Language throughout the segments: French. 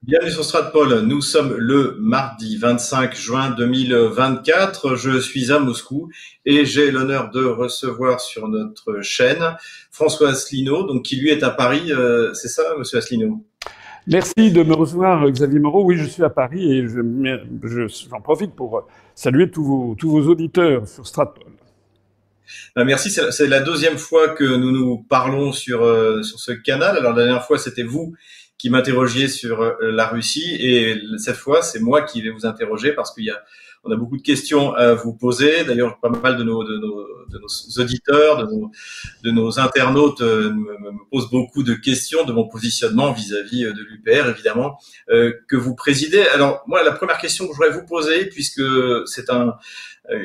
Bienvenue sur Stratpol. Nous sommes le mardi 25 juin 2024. Je suis à Moscou et j'ai l'honneur de recevoir sur notre chaîne François Asselineau, donc qui lui est à Paris. C'est ça, Monsieur Asselineau? Merci de me recevoir, Xavier Moreau. Oui, je suis à Paris et j'en profite pour saluer tous vos auditeurs sur Stratpol. Merci. C'est la deuxième fois que nous nous parlons sur ce canal. Alors la dernière fois, c'était vous qui m'interrogiez sur la Russie et cette fois, c'est moi qui vais vous interroger parce on a beaucoup de questions à vous poser. D'ailleurs, pas mal de nos auditeurs, de nos internautes me posent beaucoup de questions de mon positionnement vis-à-vis de l'UPR, évidemment, que vous présidez. Alors, moi, la première question que je voudrais vous poser, puisque c'est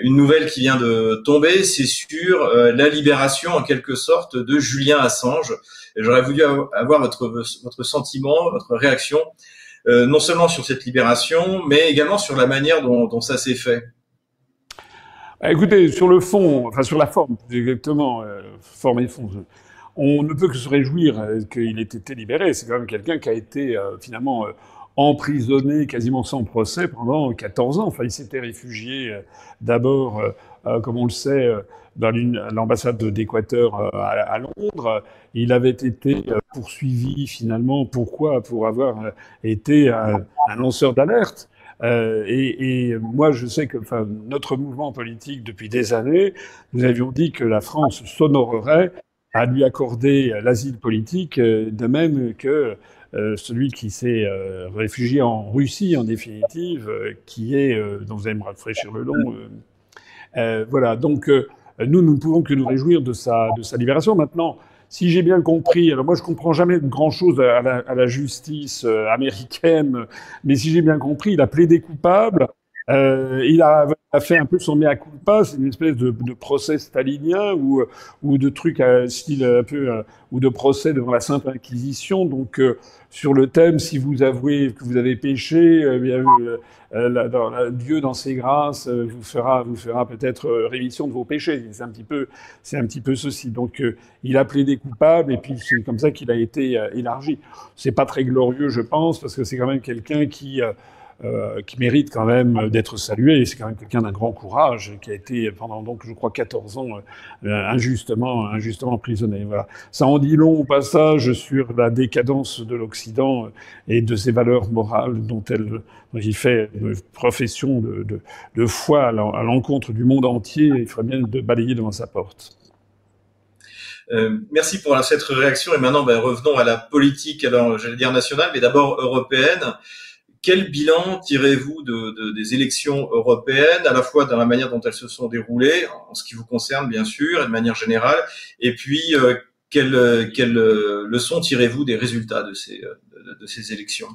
une nouvelle qui vient de tomber, c'est sur la libération, en quelque sorte, de Julian Assange. Et j'aurais voulu avoir votre sentiment, votre réaction, non seulement sur cette libération, mais également sur la manière dont ça s'est fait. Écoutez, sur le fond, enfin sur la forme, exactement, forme et fond, on ne peut que se réjouir qu'il ait été libéré. C'est quand même quelqu'un qui a été finalement emprisonné quasiment sans procès pendant 14 ans. Enfin, il s'était réfugié d'abord, comme on le sait, dans l'ambassade d'Équateur à Londres. Il avait été poursuivi finalement. Pourquoi? Pour avoir été un lanceur d'alerte. Et moi, je sais que, enfin, notre mouvement politique depuis des années, nous avions dit que la France s'honorerait à lui accorder l'asile politique, de même que celui qui s'est réfugié en Russie, en définitive, qui est, dont vous allez me rafraîchir le nom. Voilà. Donc, nous ne pouvons que nous réjouir de sa libération. Maintenant, si j'ai bien compris, alors moi je comprends jamais grand-chose à la justice américaine, mais si j'ai bien compris, il a plaidé coupable. Il a fait un peu son mea culpa, c'est une espèce de procès stalinien ou de truc style un peu ou de procès devant la Sainte Inquisition. Donc sur le thème, si vous avouez que vous avez péché, bien, Dieu dans ses grâces vous fera peut-être rémission de vos péchés. C'est un petit peu ceci. Donc il a plaidé coupable et puis c'est comme ça qu'il a été élargi. C'est pas très glorieux, je pense, parce que c'est quand même quelqu'un qui mérite quand même d'être salué. C'est quand même quelqu'un d'un grand courage, qui a été pendant donc je crois 14 ans injustement emprisonné. Voilà. Ça en dit long au passage sur la décadence de l'Occident et de ses valeurs morales dont il fait une profession de foi à l'encontre du monde entier. Il ferait bien de balayer devant sa porte. Merci pour cette réaction. Et maintenant, revenons à la politique, alors j'allais dire nationale, mais d'abord européenne. Quel bilan tirez-vous des élections européennes, à la fois dans la manière dont elles se sont déroulées, en ce qui vous concerne bien sûr, et de manière générale, et puis quelle leçon tirez-vous des résultats de ces élections?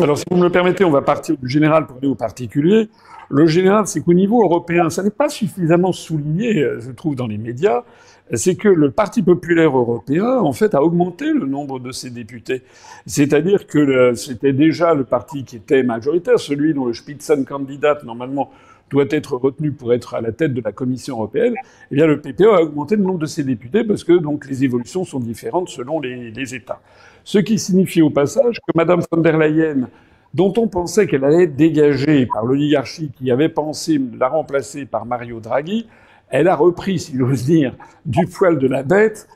Alors, si vous me le permettez, on va partir du général pour aller au particulier. Le général, c'est qu'au niveau européen, ça n'est pas suffisamment souligné, je trouve, dans les médias, c'est que le Parti populaire européen, en fait, a augmenté le nombre de ses députés. C'est-à-dire que c'était déjà le parti qui était majoritaire, celui dont le Spitzenkandidat, normalement, doit être retenu pour être à la tête de la Commission européenne. Eh bien, le PPE a augmenté le nombre de ses députés parce que, donc, les évolutions sont différentes selon les États. Ce qui signifie au passage que Madame von der Leyen, dont on pensait qu'elle allait être dégagée par l'oligarchie qui avait pensé la remplacer par Mario Draghi, elle a repris, si j'ose dire, du poil de la bête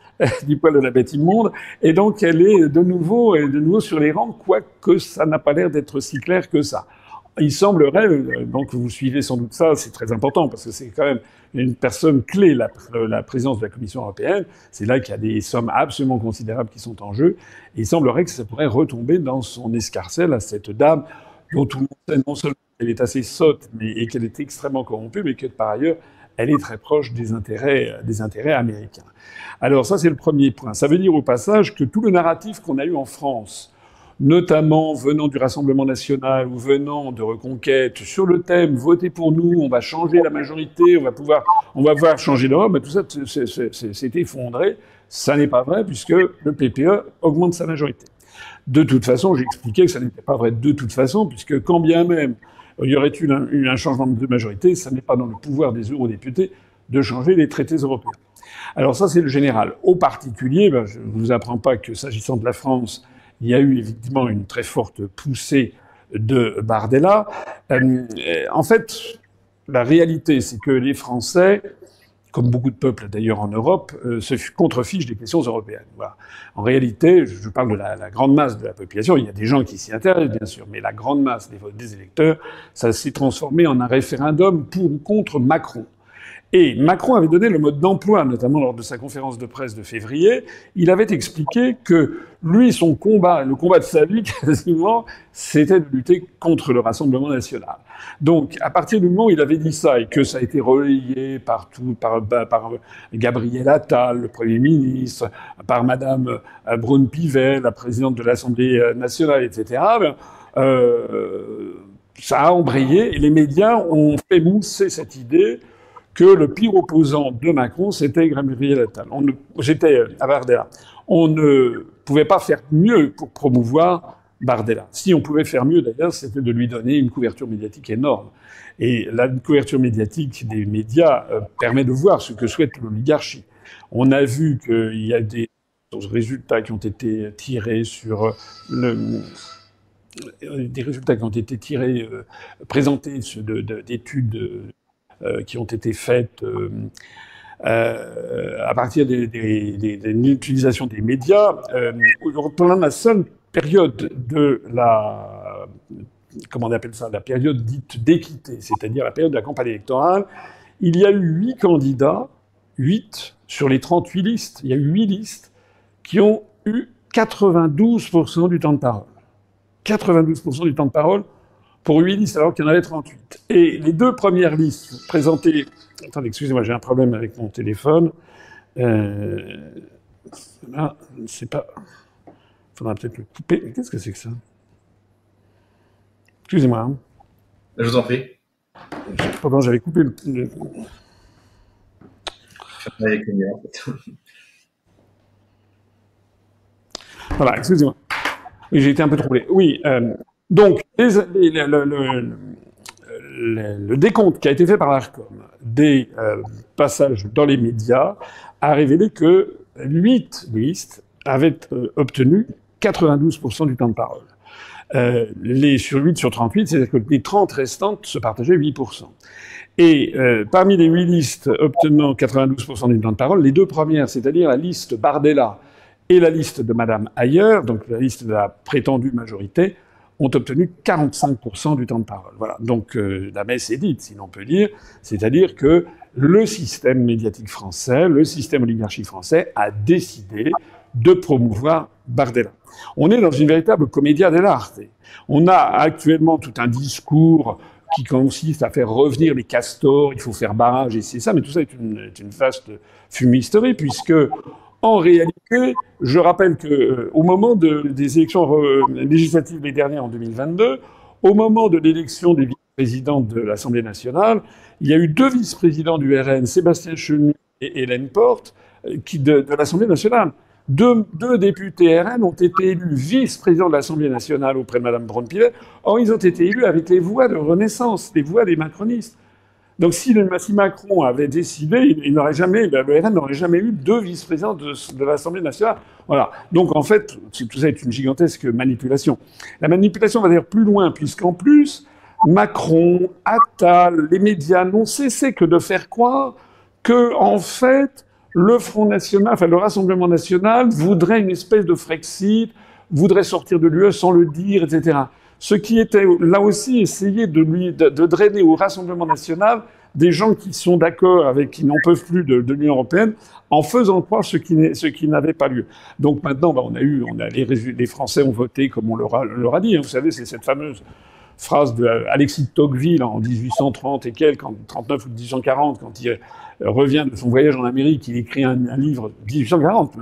immonde, et donc elle est de nouveau sur les rangs, quoique ça n'a pas l'air d'être si clair que ça. Il semblerait, donc vous suivez sans doute ça, c'est très important, parce que c'est quand même une personne clé, la présidence de la Commission européenne. C'est là qu'il y a des sommes absolument considérables qui sont en jeu. Et il semblerait que ça pourrait retomber dans son escarcelle à cette dame dont tout le monde sait non seulement qu'elle est assez sotte et qu'elle est extrêmement corrompue, mais que par ailleurs, elle est très proche des intérêts américains. Alors ça, c'est le premier point. Ça veut dire au passage que tout le narratif qu'on a eu en France, notamment venant du Rassemblement national ou venant de Reconquête, sur le thème « Votez pour nous, on va changer la majorité, on va pouvoir changer l'Europe », tout ça s'est effondré. Ça n'est pas vrai puisque le PPE augmente sa majorité. De toute façon, j'ai expliqué que ça n'était pas vrai de toute façon, puisque quand bien même il y aurait eu un changement de majorité, ça n'est pas dans le pouvoir des eurodéputés de changer les traités européens. Alors ça, c'est le général. Au particulier, je ne vous apprends pas que s'agissant de la France, il y a eu évidemment une très forte poussée de Bardella. En fait, la réalité, c'est que les Français, comme beaucoup de peuples d'ailleurs en Europe, se contrefichent des questions européennes. Voilà. En réalité, je parle de la grande masse de la population, il y a des gens qui s'y intéressent bien sûr, mais la grande masse des électeurs, ça s'est transformé en un référendum pour ou contre Macron. Et Macron avait donné le mode d'emploi, notamment lors de sa conférence de presse de février. Il avait expliqué que lui, son combat, le combat de sa vie quasiment, c'était de lutter contre le Rassemblement national. Donc, à partir du moment où il avait dit ça et que ça a été relayé partout par Gabriel Attal, le Premier ministre, par Madame Braun-Pivet, la présidente de l'Assemblée nationale, etc., ça a embrayé et les médias ont fait mousser cette idée que le pire opposant de Macron, c'était Gabriel Attal. J'étais à Bardella. On ne pouvait pas faire mieux pour promouvoir Bardella. Si on pouvait faire mieux, d'ailleurs, c'était de lui donner une couverture médiatique énorme. Et la couverture médiatique des médias permet de voir ce que souhaite l'oligarchie. On a vu qu'il y a des résultats qui ont été tirés sur des résultats qui ont été tirés, présentés d'études qui ont été faites à partir de l'utilisation des médias. Pendant la seule période de comment on appelle ça, la période dite d'équité, c'est-à-dire la période de la campagne électorale, il y a eu 8 candidats, 8 sur les 38 listes, il y a eu 8 listes qui ont eu 92% du temps de parole. 92% du temps de parole pour 8 listes alors qu'il y en avait 38. Et les 2 premières listes présentées... Attendez, excusez-moi, j'ai un problème avec mon téléphone. Là, je ne sais pas... Il faudra peut-être le couper. Mais qu'est-ce que c'est que ça? Excusez-moi. Hein. Je vous en prie. Pendant j'avais coupé le... Avec le mien, en fait. Voilà, excusez-moi. Oui, j'ai été un peu troublé. Oui, donc, le décompte qui a été fait par l'ARCOM des passages dans les médias a révélé que 8 listes avaient obtenu 92% du temps de parole. Sur 8 sur 38, c'est-à-dire que les 30 restantes se partageaient 8%. Et parmi les 8 listes obtenant 92% du temps de parole, les 2 premières, c'est-à-dire la liste Bardella et la liste de Madame Ayer, donc la liste de la prétendue majorité, ont obtenu 45% du temps de parole. Voilà. Donc la messe est dite, si l'on peut dire. C'est-à-dire que le système médiatique français, le système oligarchique français a décidé de promouvoir Bardella. On est dans une véritable commedia dell'arte. On a actuellement tout un discours qui consiste à faire revenir les castors, il faut faire barrage et c'est ça, mais tout ça est une vaste fumisterie puisque en réalité, je rappelle que au moment des élections législatives les dernières en 2022, au moment de l'élection des vice-présidents de l'Assemblée nationale, il y a eu 2 vice-présidents du RN, Sébastien Chenu et Hélène Porte, de l'Assemblée nationale. Deux députés RN ont été élus vice-présidents de l'Assemblée nationale auprès de Mme Braun-Pivet. Or, ils ont été élus avec les voix de Renaissance, les voix des macronistes. Donc si Macron avait décidé, le RN n'aurait jamais eu 2 vice-présidents de l'Assemblée nationale. Voilà. Donc en fait, tout ça est une gigantesque manipulation. La manipulation va d'ailleurs plus loin, puisqu'en plus, Macron, Attal, les médias n'ont cessé que de faire croire que, en fait, le Front National, enfin le Rassemblement National, voudrait une espèce de Frexit, voudrait sortir de l'UE sans le dire, etc. Ce qui était, là aussi, essayer de drainer au Rassemblement National des gens qui sont d'accord qui n'en peuvent plus de l'Union Européenne, en faisant croire ce qui n'avait pas lieu. Donc maintenant, les Français ont voté comme on leur a dit. Hein. Vous savez, c'est cette fameuse phrase d'Alexis de Tocqueville en 1830 et quelques, en 39 ou 1840, quand il revient de son voyage en Amérique, il écrit un livre, 1840,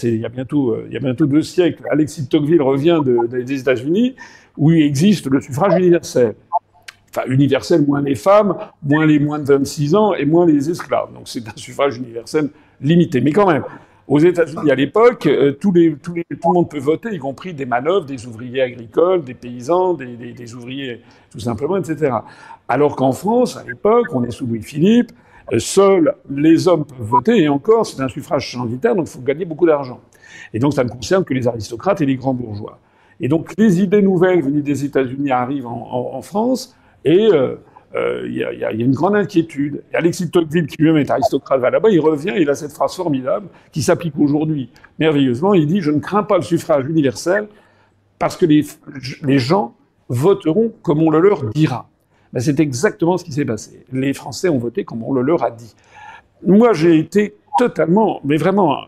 il y a bientôt 2 siècles, Alexis de Tocqueville revient des États-Unis, où il existe le suffrage universel. Enfin, universel, moins les femmes, moins les moins de 26 ans et moins les esclaves. Donc c'est un suffrage universel limité. Mais quand même, aux États-Unis à l'époque, tout le monde peut voter, y compris des manœuvres, des ouvriers agricoles, des paysans, des ouvriers tout simplement, etc. Alors qu'en France, à l'époque, on est sous Louis-Philippe, seuls les hommes peuvent voter, et encore, c'est un suffrage censitaire, donc il faut gagner beaucoup d'argent. Et donc, ça ne concerne que les aristocrates et les grands bourgeois. Et donc, les idées nouvelles venues des États-Unis arrivent en France, et il y a une grande inquiétude. Et Alexis de Tocqueville, qui lui-même est aristocrate, va là-bas, il revient, il a cette phrase formidable qui s'applique aujourd'hui merveilleusement. Il dit « Je ne crains pas le suffrage universel parce que les gens voteront comme on le leur dira ». Ben, c'est exactement ce qui s'est passé. Les Français ont voté comme on le leur a dit. Moi, j'ai été totalement, mais vraiment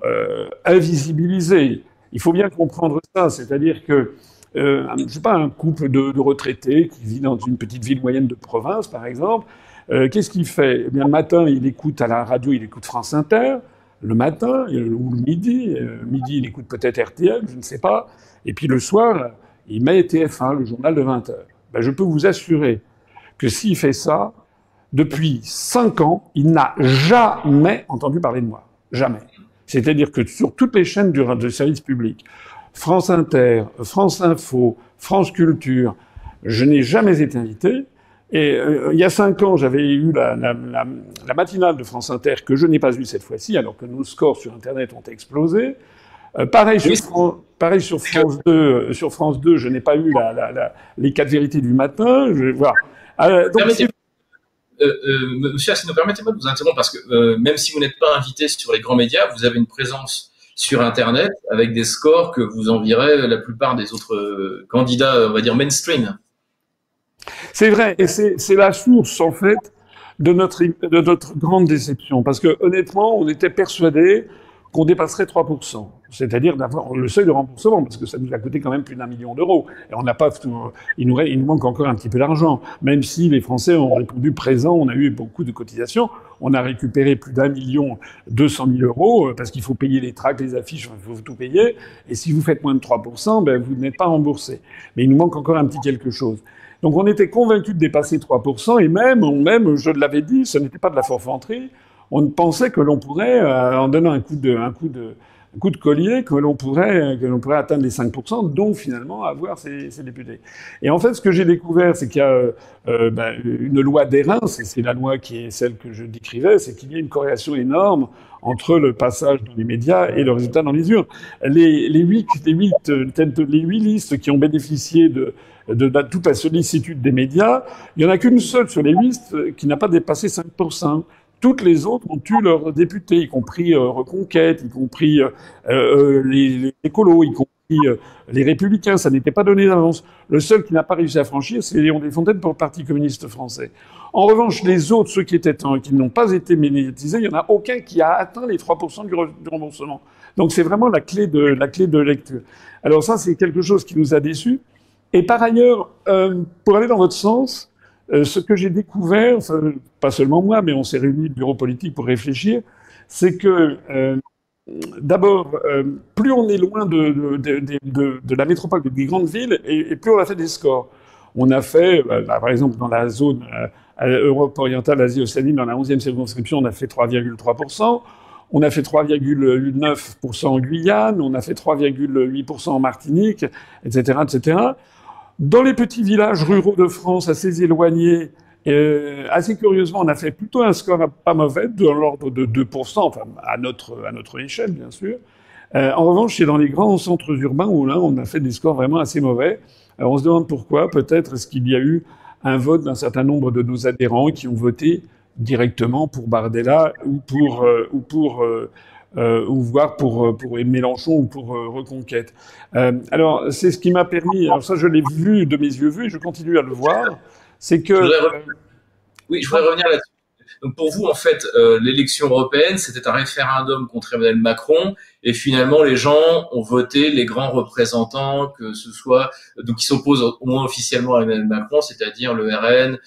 invisibilisé. Il faut bien comprendre ça, c'est-à-dire que je sais pas, un couple de retraités qui vit dans une petite ville moyenne de province, par exemple, qu'est-ce qu'il fait? Eh bien, le matin, il écoute à la radio, il écoute France Inter, le matin, ou le midi. Midi, il écoute peut-être RTL, je ne sais pas. Et puis le soir, il met TF1, le journal de 20 heures. Ben, je peux vous assurer que s'il fait ça, depuis 5 ans, il n'a jamais entendu parler de moi. Jamais. C'est-à-dire que sur toutes les chaînes de service public, France Inter, France Info, France Culture, je n'ai jamais été invité. Et il y a 5 ans, j'avais eu la matinale de France Inter que je n'ai pas eue cette fois-ci, alors que nos scores sur Internet ont explosé. Pareil sur France 2, sur France 2, je n'ai pas eu les 4 vérités du matin. Voilà. Monsieur Asselineau, permettez-moi de vous interrompre parce que même si vous n'êtes pas invité sur les grands médias, vous avez une présence sur Internet avec des scores que vous envierez la plupart des autres candidats, on va dire mainstream. C'est vrai, et c'est la source en fait de notre grande déception, parce que honnêtement, on était persuadés qu'on dépasserait 3%, c'est-à-dire d'avoir le seuil de remboursement, parce que ça nous a coûté quand même plus d'1 million d'euros. Et on n'a pas, il nous manque encore un petit peu d'argent, même si les Français ont répondu présent, on a eu beaucoup de cotisations, on a récupéré plus d'1,2 million parce qu'il faut payer les tracts, les affiches, il faut tout payer, et si vous faites moins de 3%, ben, vous n'êtes pas remboursé. Mais il nous manque encore un petit quelque chose. Donc on était convaincus de dépasser 3%, et même, je l'avais dit, ce n'était pas de la forfanterie, on pensait que l'on pourrait, en donnant un coup de collier, que l'on pourrait atteindre les 5%, donc finalement avoir ces députés. Et en fait, ce que j'ai découvert, c'est qu'il y a une loi d'airain, c'est la loi qui est celle que je décrivais, c'est qu'il y a une corrélation énorme entre le passage dans les médias et le résultat dans les urnes. Les 8 listes qui ont bénéficié de toute la sollicitude des médias, il y en a qu'une seule sur les listes qui n'a pas dépassé 5%. Toutes les autres ont eu leurs députés, y compris Reconquête, y compris les écolos, y compris les Républicains. Ça n'était pas donné d'avance. Le seul qui n'a pas réussi à franchir, c'est Léon Desfontaines pour le Parti communiste français. En revanche, les autres, ceux qui n'ont pas été médiatisés, il n'y en a aucun qui a atteint les 3% du remboursement. Donc c'est vraiment la clé de lecture. Alors ça, c'est quelque chose qui nous a déçus. Et par ailleurs, pour aller dans votre sens, ce que j'ai découvert, enfin, pas seulement moi, mais on s'est réunis le bureau politique pour réfléchir, c'est que d'abord, plus on est loin de la métropole, des grandes villes, et plus on a fait des scores. On a fait, par exemple, dans la zone Europe orientale, Asie Océanie, dans la 11e circonscription, on a fait 3,3%. On a fait 3,9% en Guyane, on a fait 3,8% en Martinique, etc., etc. Dans les petits villages ruraux de France assez éloignés, assez curieusement, on a fait plutôt un score pas mauvais, de l'ordre de 2%, enfin à notre échelle, bien sûr. En revanche, c'est dans les grands centres urbains où là, on a fait des scores vraiment assez mauvais. Alors, on se demande pourquoi. Peut-être est-ce qu'il y a eu un vote d'un certain nombre de nos adhérents qui ont voté directement pour Bardella ou voire pour Mélenchon ou pour Reconquête. Alors, c'est ce qui m'a permis, alors ça je l'ai vu de mes yeux vus et je continue à le voir, c'est que... Je voudrais revenir là-dessus. Donc pour vous, en fait, l'élection européenne, c'était un référendum contre Emmanuel Macron, et finalement, les gens ont voté les grands représentants, que ce soit donc qui s'opposent au moins officiellement à Emmanuel Macron, c'est-à-dire le RN,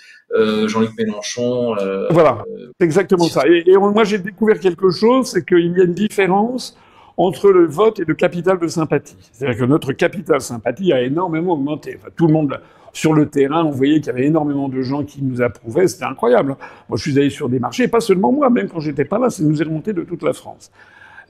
Jean-Luc Mélenchon. Voilà, c'est exactement ça. Et moi, j'ai découvert quelque chose, c'est qu'il y a une différence entre le vote et le capital de sympathie. C'est-à-dire que notre capital sympathie a énormément augmenté. Enfin, tout le monde, sur le terrain, on voyait qu'il y avait énormément de gens qui nous approuvaient. C'était incroyable. Moi, je suis allé sur des marchés, et pas seulement moi, même quand j'étais pas là, ça nous est remonté de toute la France.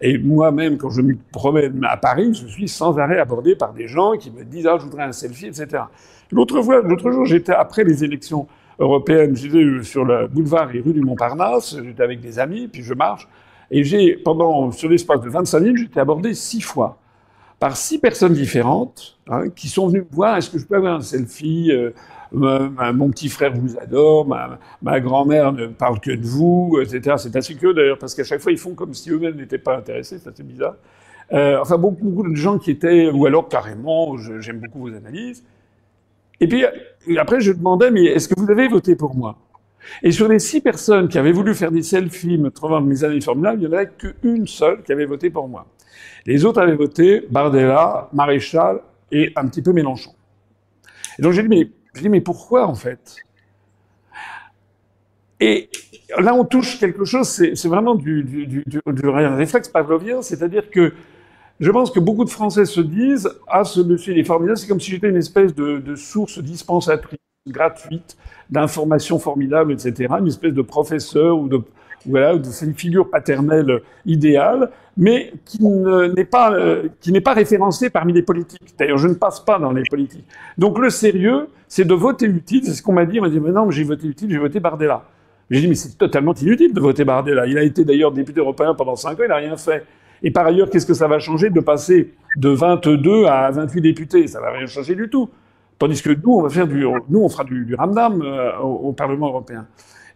Et moi-même, quand je me promène à Paris, je suis sans arrêt abordé par des gens qui me disent « Ah, je voudrais un selfie, etc. » L'autre jour, j'étais après les élections européennes, j'étais sur le boulevard et rue du Montparnasse, j'étais avec des amis, puis je marche, et sur l'espace de 25 minutes, j'étais abordé 6 fois. par 6 personnes différentes, hein, qui sont venues me voir, est-ce que je peux avoir un selfie, mon petit frère vous adore, ma grand-mère ne parle que de vous, etc. C'est assez curieux d'ailleurs, parce qu'à chaque fois, ils font comme si eux-mêmes n'étaient pas intéressés, c'est assez bizarre. Enfin, beaucoup de gens qui étaient, ou alors carrément, j'aime beaucoup vos analyses. Et puis, après, je demandais, mais est-ce que vous avez voté pour moi? Et sur les 6 personnes qui avaient voulu faire des selfies, me trouvant mes analyses formidables, il n'y en avait qu'une seule qui avait voté pour moi. Les autres avaient voté Bardella, Maréchal et un petit peu Mélenchon. Et donc j'ai dit, mais pourquoi en fait? Et là, on touche quelque chose, c'est vraiment du réflexe pavlovien, c'est-à-dire que je pense que beaucoup de Français se disent « Ah, ce monsieur, il est formidable, c'est comme si j'étais une espèce de source dispensatrice, gratuite, d'informations formidables, etc. » Une espèce de professeur ou de une figure paternelle idéale, mais qui n'est pas référencée parmi les politiques. D'ailleurs, je ne passe pas dans les politiques. Donc le sérieux, c'est de voter utile. C'est ce qu'on m'a dit. On m'a dit « Mais non, mais j'ai voté utile, j'ai voté Bardella. » J'ai dit « Mais c'est totalement inutile de voter Bardella. Il a été d'ailleurs député européen pendant 5 ans, il n'a rien fait. » Et par ailleurs, qu'est-ce que ça va changer de passer de 22 à 28 députés? Ça va rien changer du tout. Tandis que nous, on fera du ramdam au Parlement européen.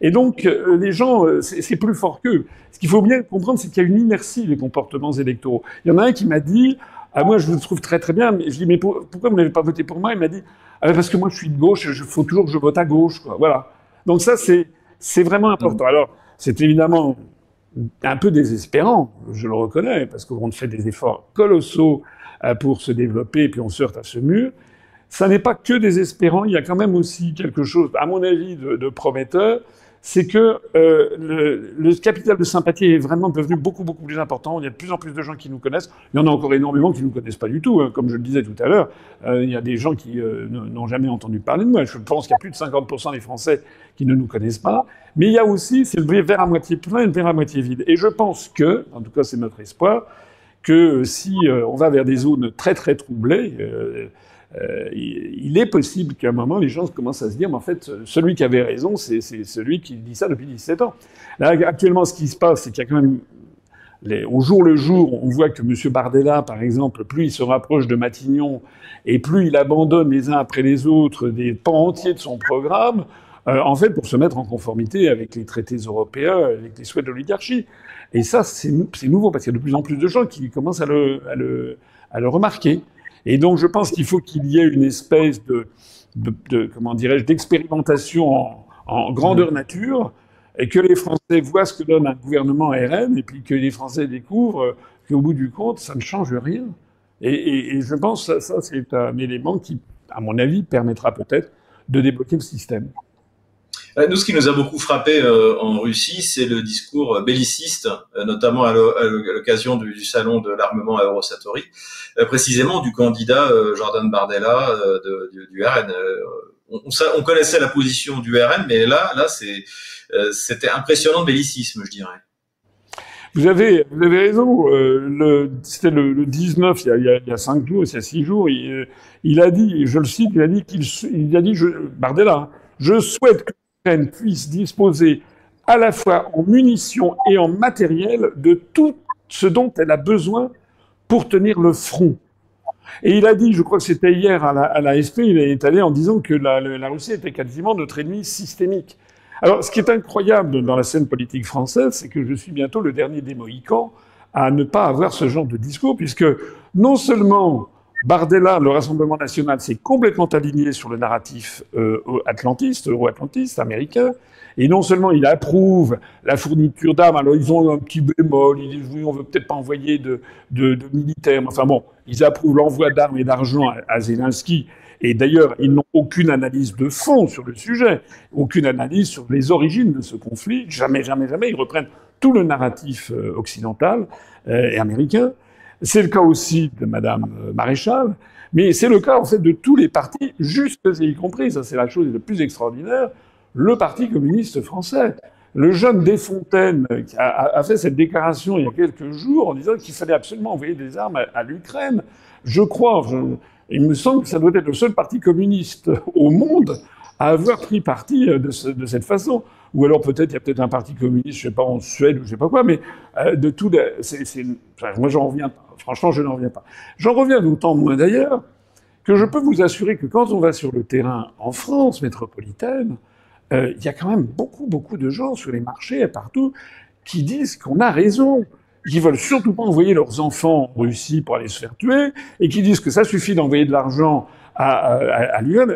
Et donc, les gens, c'est plus fort qu'eux. Ce qu'il faut bien comprendre, c'est qu'il y a une inertie des comportements électoraux. Il y en a un qui m'a dit, ah, moi, je vous trouve très très bien, mais je dis, mais pourquoi vous n'avez pas voté pour moi? Il m'a dit, ah, parce que moi, je suis de gauche, il faut toujours que je vote à gauche, quoi. Voilà. Donc ça, c'est vraiment important. Alors, c'est évidemment un peu désespérant, je le reconnais, parce qu'on fait des efforts colossaux pour se développer, et puis on se heurte à ce mur. Ça n'est pas que désespérant, il y a quand même aussi quelque chose, à mon avis, de prometteur, c'est que le capital de sympathie est vraiment devenu beaucoup plus important. Il y a de plus en plus de gens qui nous connaissent. Il y en a encore énormément qui ne nous connaissent pas du tout. Hein. Comme je le disais tout à l'heure, il y a des gens qui n'ont jamais entendu parler de moi. Je pense qu'il y a plus de 50% des Français qui ne nous connaissent pas. Mais il y a aussi, c'est le verre à moitié plein et le verre à moitié vide. Et je pense que, en tout cas c'est notre espoir, que si on va vers des zones très très troublées, il est possible qu'à un moment, les gens commencent à se dire, mais en fait, celui qui avait raison, c'est celui qui dit ça depuis 17 ans. Là, actuellement, ce qui se passe, c'est qu'il y a quand même, au jour le jour, on voit que M. Bardella, par exemple, plus il se rapproche de Matignon, et plus il abandonne les uns après les autres des pans entiers de son programme, en fait, pour se mettre en conformité avec les traités européens, avec les souhaits de l'oligarchie. Et ça, c'est nouveau, parce qu'il y a de plus en plus de gens qui commencent à le remarquer. Et donc, je pense qu'il faut qu'il y ait une espèce comment dirais-je, d'expérimentation en grandeur nature, et que les Français voient ce que donne un gouvernement RN, et puis que les Français découvrent qu'au bout du compte, ça ne change rien. Et je pense que ça, c'est un élément qui, à mon avis, permettra peut-être de débloquer le système. Nous, ce qui nous a beaucoup frappé en Russie, c'est le discours belliciste, notamment à l'occasion du salon de l'armement à Eurosatory, précisément du candidat Jordan Bardella du RN. On connaissait la position du RN, mais là, c'était impressionnant de bellicisme, je dirais. Vous avez raison. C'était le 19, il y a 5 jours, il y a 6 jours, il a dit, je le cite, il a dit, Bardella, je souhaite que l'Ukraine puisse disposer à la fois en munitions et en matériel de tout ce dont elle a besoin pour tenir le front. Et il a dit, je crois que c'était hier à l'AFP, il est allé en disant que la Russie était quasiment notre ennemi systémique. Alors, ce qui est incroyable dans la scène politique française, c'est que je suis bientôt le dernier des Mohicans à ne pas avoir ce genre de discours, puisque non seulement Bardella, le Rassemblement national, s'est complètement aligné sur le narratif euro-atlantiste, américain, et non seulement il approuve la fourniture d'armes, alors ils ont un petit bémol, ils disent oui, on veut peut-être pas envoyer de militaires, mais enfin bon, ils approuvent l'envoi d'armes et d'argent à Zelensky, et d'ailleurs, ils n'ont aucune analyse de fond sur le sujet, aucune analyse sur les origines de ce conflit, jamais, ils reprennent tout le narratif occidental et américain. C'est le cas aussi de Madame Maréchal, mais c'est le cas en fait de tous les partis, jusque et y compris, ça c'est la chose la plus extraordinaire, le Parti communiste français. Le jeune Desfontaines a fait cette déclaration il y a quelques jours en disant qu'il fallait absolument envoyer des armes à l'Ukraine. Je crois, il me semble que ça doit être le seul parti communiste au monde à avoir pris parti de cette façon. ou alors peut-être il y a peut-être un parti communiste, je sais pas, en Suède ou je sais pas quoi, mais de tout, enfin, moi j'en reviens pas. Franchement, je n'en reviens pas. J'en reviens d'autant moins d'ailleurs que je peux vous assurer que quand on va sur le terrain en France métropolitaine, il y a quand même beaucoup, beaucoup de gens sur les marchés et partout qui disent qu'on a raison, qui veulent surtout pas envoyer leurs enfants en Russie pour aller se faire tuer, et qui disent que ça suffit d'envoyer de l'argent à l'UN.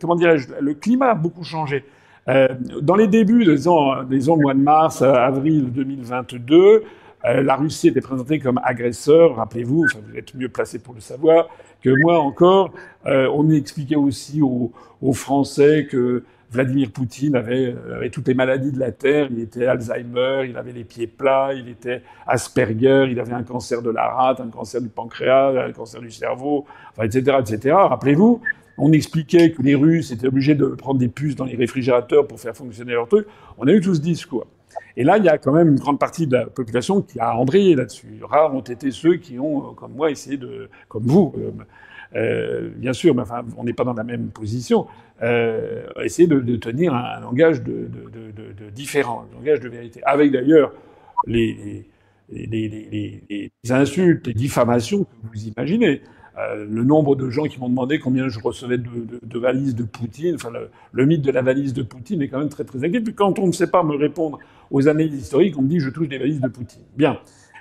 Comment dirais-je, le climat a beaucoup changé. Dans les débuts des ans mois de mars, avril 2022, la Russie était présentée comme agresseur, rappelez-vous, enfin, vous êtes mieux placé pour le savoir que moi encore. On expliquait aussi aux Français que Vladimir Poutine avait toutes les maladies de la Terre. Il était Alzheimer, il avait les pieds plats, il était Asperger, il avait un cancer de la rate, un cancer du pancréas, un cancer du cerveau, enfin, etc., etc. Rappelez-vous, on expliquait que les Russes étaient obligés de prendre des puces dans les réfrigérateurs pour faire fonctionner leur truc. On a eu tout ce discours. Et là, il y a quand même une grande partie de la population qui a embrayé là-dessus. Rares ont été ceux qui ont, comme moi, essayé de, comme vous, bien sûr, mais enfin, on n'est pas dans la même position, essayer de tenir un langage de différent, un langage de vérité. Avec d'ailleurs les, les insultes, les diffamations que vous imaginez. Le nombre de gens qui m'ont demandé combien je recevais de valises de Poutine, enfin le mythe de la valise de Poutine est quand même très très inquiet. Puis quand on ne sait pas me répondre aux analyses historiques, on me dit je touche des valises de Poutine. Bien.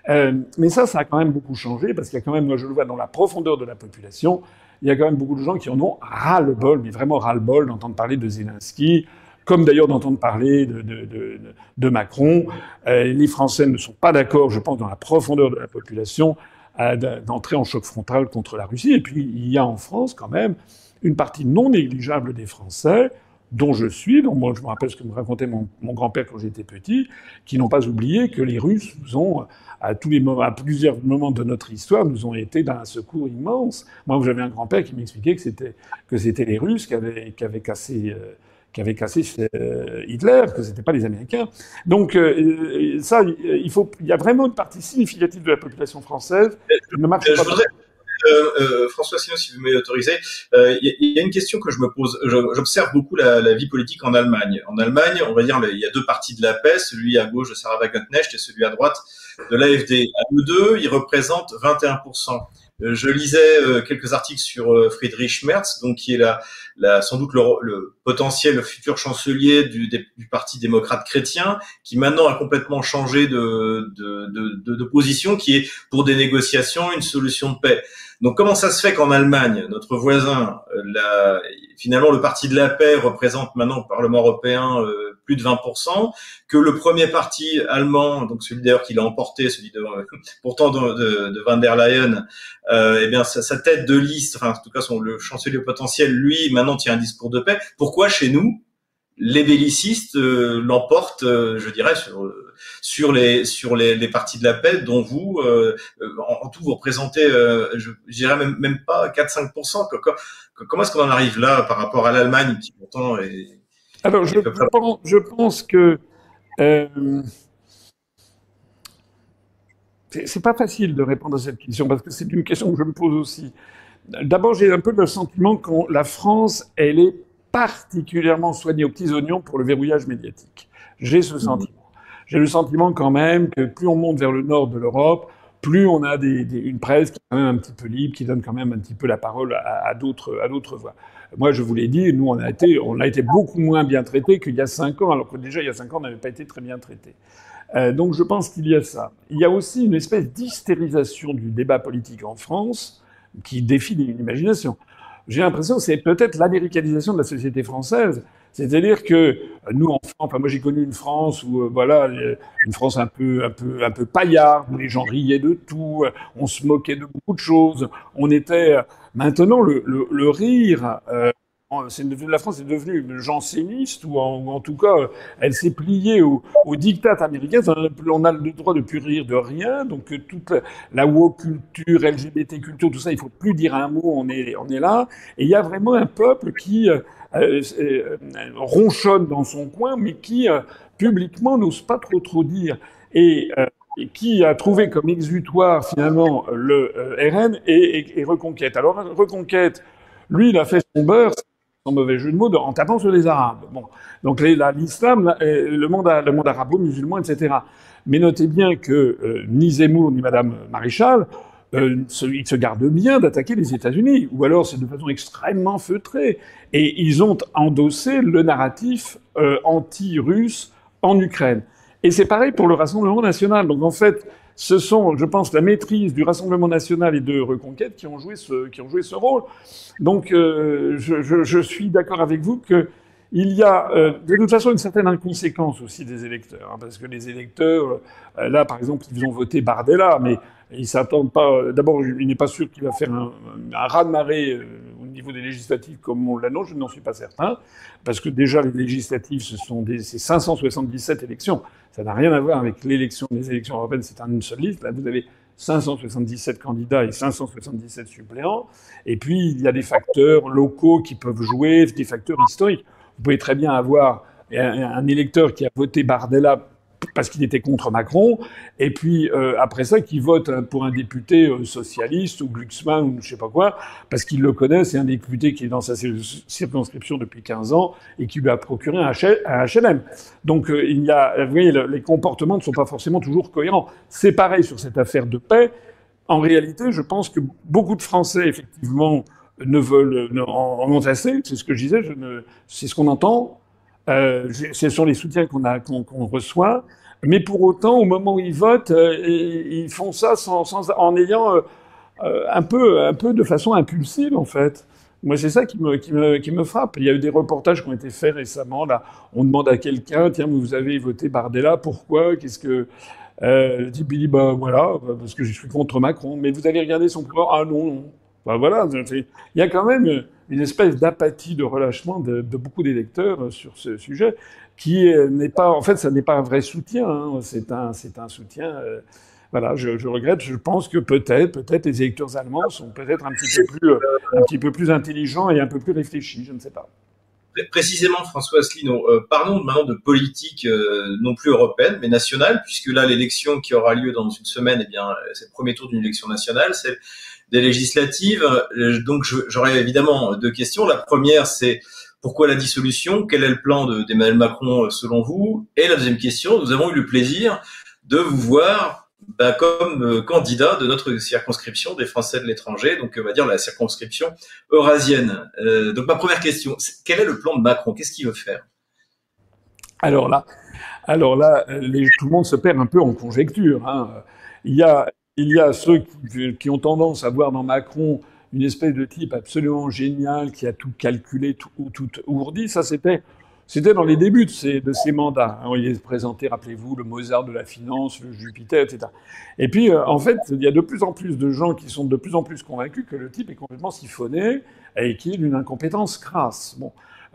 Mais ça a quand même beaucoup changé, parce qu'il y a quand même, moi je le vois dans la profondeur de la population, il y a quand même beaucoup de gens qui en ont ras-le-bol, mais vraiment ras-le-bol d'entendre parler de Zelensky, comme d'ailleurs d'entendre parler de Macron. Les Français ne sont pas d'accord, je pense, dans la profondeur de la population, d'entrer en choc frontal contre la Russie. Et puis il y a en France quand même une partie non négligeable des Français, dont je suis, dont moi je me rappelle ce que me racontait mon grand-père quand j'étais petit, qui n'ont pas oublié que les Russes nous ont, à tous les moments, à plusieurs moments de notre histoire, nous ont été d'un secours immense. Moi, j'avais un grand-père qui m'expliquait que c'était les Russes qui avaient cassé Hitler, que c'était pas les Américains. Donc ça, il y a vraiment une partie significative de la population française qui ne marche pas. François Asselineau, si vous m'autorisez, il y a une question que je me pose. J'observe beaucoup la vie politique en Allemagne. En Allemagne, on va dire, il y a deux partis de la paix, celui à gauche de Sarah Wagenknecht et celui à droite de l'AfD. À eux deux, ils représentent 21%. Je lisais quelques articles sur Friedrich Merz, donc qui est sans doute le potentiel futur chancelier du Parti démocrate chrétien, qui maintenant a complètement changé de position, qui est pour des négociations, une solution de paix. Donc comment ça se fait qu'en Allemagne, notre voisin, finalement le Parti de la paix représente maintenant au Parlement européen plus de 20%, que le premier parti allemand, donc celui d'ailleurs qui l'a emporté, celui pourtant de Van der Leyen, eh bien sa tête de liste, enfin en tout cas le chancelier potentiel, lui maintenant tient un discours de paix. Pourquoi chez nous les bellicistes l'emportent, je dirais, sur les partis de la paix, dont vous, en tout, vous représentez, je dirais même pas 4-5%. Comment est-ce qu'on en arrive là par rapport à l'Allemagne, qui pourtant est... Alors, je pense que c'est pas facile de répondre à cette question, parce que c'est une question que je me pose aussi. D'abord, j'ai un peu le sentiment que la France, elle est particulièrement soignée aux petits oignons pour le verrouillage médiatique. J'ai ce sentiment. J'ai le sentiment quand même que plus on monte vers le nord de l'Europe, plus on a une presse qui est quand même un petit peu libre, qui donne quand même un petit peu la parole à d'autres voix. Moi, je vous l'ai dit, nous, on a été beaucoup moins bien traités qu'il y a 5 ans, alors que déjà, il y a 5 ans, on n'avait pas été très bien traités. Donc, je pense qu'il y a ça. Il y a aussi une espèce d'hystérisation du débat politique en France qui défie l'imagination. J'ai l'impression que c'est peut-être l'américanisation de la société française. C'est-à-dire que nous, en France, enfin, moi j'ai connu une France où, voilà, une France un peu paillarde, où les gens riaient de tout, on se moquait de beaucoup de choses. On était, maintenant, le rire, la France est devenue janséniste, ou en tout cas, elle s'est pliée au diktat américain. On a le droit de plus rire de rien. Donc toute la woke culture, LGBT culture, tout ça, il faut plus dire un mot. On est là. Et il y a vraiment un peuple qui ronchonne dans son coin, mais qui publiquement n'ose pas trop dire. Et qui a trouvé comme exutoire finalement le RN et Reconquête. Alors Reconquête, lui, il a fait son beurre. sans mauvais jeu de mots, en tapant sur les Arabes. Bon, donc l'islam, le monde arabo-musulman, etc. Mais notez bien que ni Zemmour ni Madame Maréchal, ils se gardent bien d'attaquer les États-Unis, ou alors c'est de façon extrêmement feutrée. Et ils ont endossé le narratif anti-russe en Ukraine. Et c'est pareil pour le Rassemblement national. Donc en fait, ce sont, je pense, la maîtrise du Rassemblement national et de Reconquête qui ont joué ce rôle. Donc je suis d'accord avec vous que il y a de toute façon une certaine inconséquence aussi des électeurs, hein, parce que les électeurs, là par exemple, ils ont voté Bardella, mais ils s'attendent pas. D'abord, il n'est pas sûr qu'il va faire un raz-de-marée au niveau des législatives comme on l'annonce. Je n'en suis pas certain, parce que déjà les législatives, c'est 577 élections. Ça n'a rien à voir avec les élections européennes. C'est une seule liste. Là, vous avez 577 candidats et 577 suppléants. Et puis, il y a des facteurs locaux qui peuvent jouer, des facteurs historiques. Vous pouvez très bien avoir un électeur qui a voté Bardella parce qu'il était contre Macron, et puis après ça, qui vote pour un député socialiste ou Glucksmann ou je sais pas quoi, parce qu'il le connaît, c'est un député qui est dans sa circonscription depuis 15 ans et qui lui a procuré un HLM. Donc il y a, vous voyez, les comportements ne sont pas forcément toujours cohérents. C'est pareil sur cette affaire de paix. En réalité, je pense que beaucoup de Français, effectivement, en ont assez. C'est ce que je disais, c'est ce qu'on entend. Ce sont les soutiens qu'on reçoit, mais pour autant, au moment où ils votent, ils font ça en ayant un peu de façon impulsive, en fait. Moi, c'est ça qui me frappe. Il y a eu des reportages qui ont été faits récemment. Là, on demande à quelqu'un, tiens, vous avez voté Bardella, pourquoi? Qu'est-ce que le type il dit, bah voilà, parce que je suis contre Macron. Mais vous avez regardé son programme? Ah non, non. Ben voilà, il y a quand même une espèce d'apathie, de relâchement de beaucoup d'électeurs sur ce sujet, qui n'est pas, en fait, ça n'est pas un vrai soutien. Hein, c'est un soutien. Voilà, je regrette. Je pense que peut-être les électeurs allemands sont peut-être un petit peu plus intelligents et un peu plus réfléchis. Je ne sais pas. Précisément, François Asselineau, parlons maintenant de politique non plus européenne, mais nationale, puisque là, l'élection qui aura lieu dans une semaine, eh bien, c'est le premier tour d'une élection nationale, c'est des législatives. Donc, j'aurais évidemment deux questions. La première, c'est pourquoi la dissolution? Quel est le plan d'Emmanuel Macron selon vous? Et la deuxième question, nous avons eu le plaisir de vous voir comme candidat de notre circonscription des Français de l'étranger, donc on va dire la circonscription eurasienne. Donc ma première question, quel est le plan de Macron? Qu'est-ce qu'il veut faire? Alors là, tout le monde se perd un peu en conjecture. Hein. Il y a ceux qui ont tendance à voir dans Macron une espèce de type absolument génial qui a tout calculé, tout ourdi. Ça, c'était dans les débuts de ses mandats. Il est présenté, rappelez-vous, le Mozart de la finance, le Jupiter, etc. Et puis, en fait, il y a de plus en plus de gens qui sont de plus en plus convaincus que le type est complètement siphonné et qu'il est d'une incompétence crasse. Bon.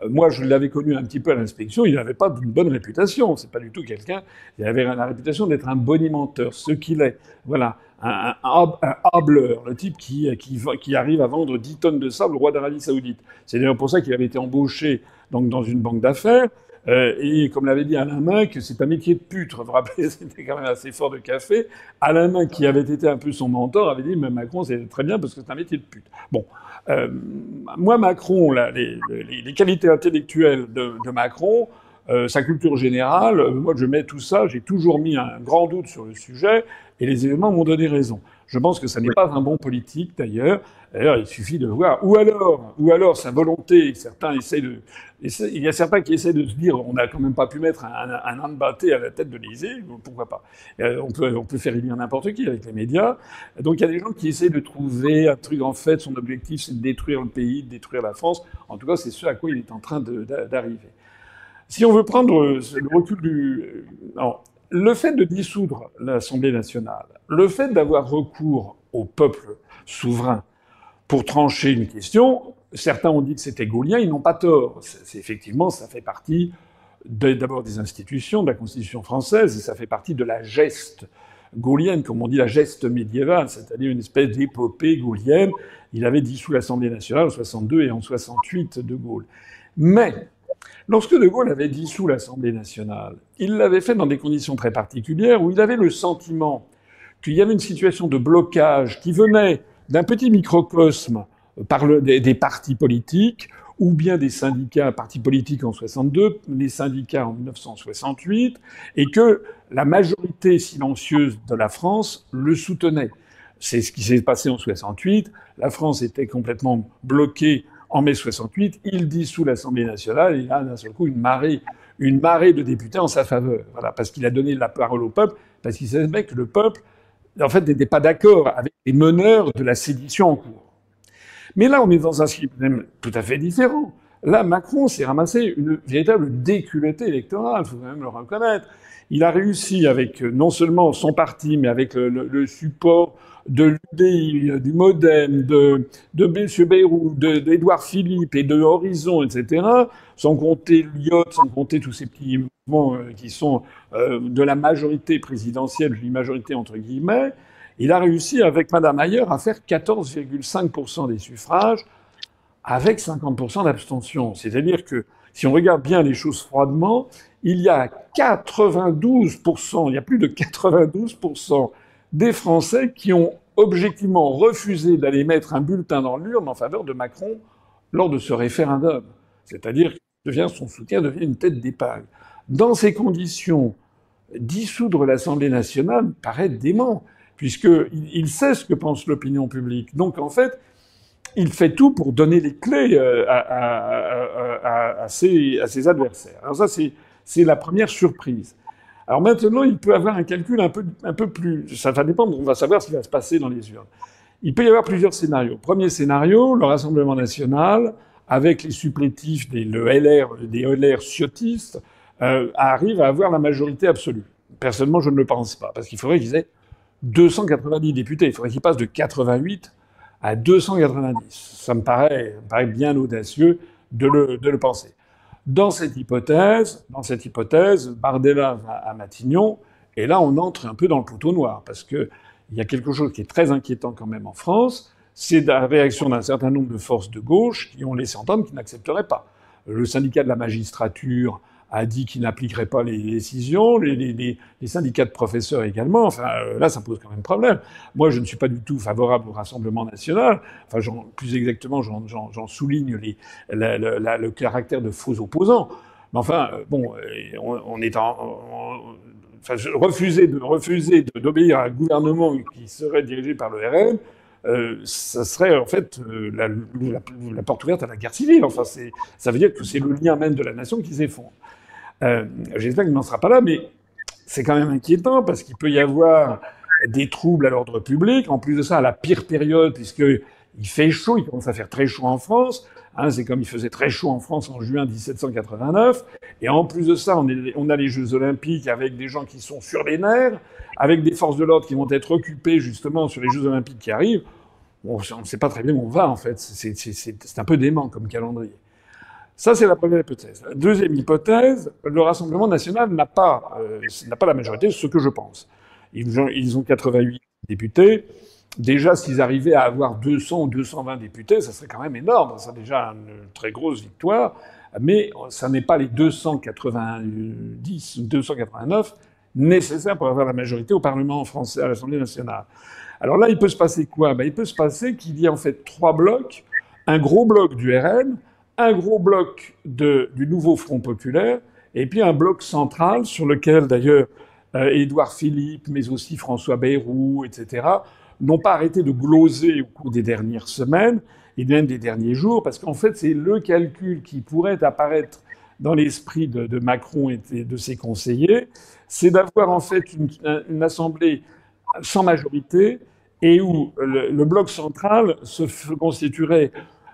Moi, je l'avais connu un petit peu à l'inspection, il n'avait pas d'une bonne réputation. C'est pas du tout quelqu'un. Il avait la réputation d'être un bonimenteur, ce qu'il est. Voilà. Un hableur, le type qui arrive à vendre 10 tonnes de sable au roi d'Arabie Saoudite. C'est d'ailleurs pour ça qu'il avait été embauché donc dans une banque d'affaires. Et comme l'avait dit Alain Minc, c'est un métier de pute. Vous vous rappelez, c'était quand même assez fort de café. Alain Minc, qui avait été un peu son mentor, avait dit mais Macron, c'est très bien parce que c'est un métier de pute. Bon, moi Macron, là, les qualités intellectuelles de Macron, sa culture générale, moi je mets tout ça, j'ai toujours mis un grand doute sur le sujet, et les événements m'ont donné raison. Je pense que ça n'est pas un bon politique d'ailleurs. D'ailleurs, il suffit de voir. Ou alors sa volonté. Il y a certains qui essaient de se dire, on n'a quand même pas pu mettre un âne batté à la tête de l'Élysée. Pourquoi pas? On peut faire élire n'importe qui avec les médias. Donc il y a des gens qui essaient de trouver un truc. En fait, son objectif, c'est de détruire le pays, de détruire la France. En tout cas, c'est ce à quoi il est en train d'arriver. Si on veut prendre le recul le fait de dissoudre l'Assemblée nationale, le fait d'avoir recours au peuple souverain pour trancher une question, certains ont dit que c'était gaullien, ils n'ont pas tort. Effectivement, ça fait partie d'abord des institutions, de la Constitution française, et ça fait partie de la geste gaulienne, comme on dit la geste médiévale, c'est-à-dire une espèce d'épopée gaulienne. Il avait dissous l'Assemblée nationale en 62 et en 68, De Gaulle. Mais lorsque De Gaulle avait dissous l'Assemblée nationale, il l'avait fait dans des conditions très particulières où il avait le sentiment qu'il y avait une situation de blocage qui venait d'un petit microcosme des partis politiques ou bien des syndicats, partis politiques en 62, les syndicats en 1968, et que la majorité silencieuse de la France le soutenait. C'est ce qui s'est passé en 68. La France était complètement bloquée en mai 68. Il dissout l'Assemblée nationale et il a d'un seul coup une marée de députés en sa faveur. Voilà, parce qu'il a donné la parole au peuple, parce qu'il savait que le peuple, en fait, n'était pas d'accord avec les meneurs de la sédition en cours. Mais là, on est dans un système tout à fait différent. Là, Macron s'est ramassé une véritable déculottée électorale, il faut quand même le reconnaître. Il a réussi avec non seulement son parti, mais avec le support de l'UDI, du MoDem, de M. Bayrou, d'Édouard Philippe et de Horizon, etc., sans compter l'IOT, sans compter tous ces petits mouvements qui sont de la majorité présidentielle, je dis majorité entre guillemets. Il a réussi, avec Madame Ayer, à faire 14,5% des suffrages, avec 50% d'abstention. C'est-à-dire que, si on regarde bien les choses froidement, il y a 92%, il y a plus de 92% des Français qui ont objectivement refusé d'aller mettre un bulletin dans l'urne en faveur de Macron lors de ce référendum. C'est-à-dire que son soutien devient une tête d'épingle. Dans ces conditions, dissoudre l'Assemblée nationale paraît dément, puisqu'il sait ce que pense l'opinion publique. Donc, en fait, il fait tout pour donner les clés à ses adversaires. Alors ça, c'est la première surprise. Alors maintenant, il peut avoir un calcul un peu plus... Ça va dépendre, on va savoir ce qui va se passer dans les urnes. Il peut y avoir plusieurs scénarios. Premier scénario, le Rassemblement national, avec les supplétifs des LR ciotistes, arrive à avoir la majorité absolue. Personnellement, je ne le pense pas, parce qu'il faudrait qu'ils aient 290 députés. Il faudrait qu'ils passent de 88 à 290. Ça me paraît bien audacieux de le penser. Dans cette hypothèse, Bardella va à Matignon, et là, on entre un peu dans le poteau noir, parce que il y a quelque chose qui est très inquiétant quand même en France, c'est la réaction d'un certain nombre de forces de gauche qui ont laissé entendre qu'ils n'accepteraient pas. Le syndicat de la magistrature a dit qu'il n'appliquerait pas les décisions, les syndicats de professeurs également. Enfin, là, ça pose quand même problème. Moi, je ne suis pas du tout favorable au Rassemblement national. Enfin, plus exactement, j'en souligne le caractère de faux opposants. Mais enfin, bon, on est enfin, refuser d'obéir à un gouvernement qui serait dirigé par le RN, ça serait en fait la porte ouverte à la guerre civile. Enfin, ça veut dire que c'est le lien même de la nation qui s'effondre. J'espère qu'il n'en sera pas là, mais c'est quand même inquiétant parce qu'il peut y avoir des troubles à l'ordre public. En plus de ça, à la pire période, puisqu'il fait chaud, il commence à faire très chaud en France. Hein, c'est comme il faisait très chaud en France en juin 1789. Et en plus de ça, on a les Jeux Olympiques avec des gens qui sont sur les nerfs, avec des forces de l'ordre qui vont être occupées justement sur les Jeux Olympiques qui arrivent. On ne sait pas très bien où on va, en fait. C'est un peu dément comme calendrier. Ça, c'est la première hypothèse. La deuxième hypothèse, le Rassemblement national n'a pas la majorité, ce que je pense. Ils ont 88 députés. Déjà, s'ils arrivaient à avoir 200 ou 220 députés, ça serait quand même énorme. C'est déjà une très grosse victoire. Mais ça n'est pas les 290 ou 289 nécessaires pour avoir la majorité au Parlement français, à l'Assemblée nationale. Alors là, il peut se passer quoi? Il peut se passer qu'il y ait en fait trois blocs. Un gros bloc du RN, un gros bloc du nouveau Front populaire, et puis un bloc central sur lequel, d'ailleurs, Édouard Philippe, mais aussi François Bayrou, etc., n'ont pas arrêté de gloser au cours des dernières semaines, et même des derniers jours, parce qu'en fait, c'est le calcul qui pourrait apparaître dans l'esprit de Macron et de ses conseillers, c'est d'avoir en fait une assemblée sans majorité, et où le bloc central se constituerait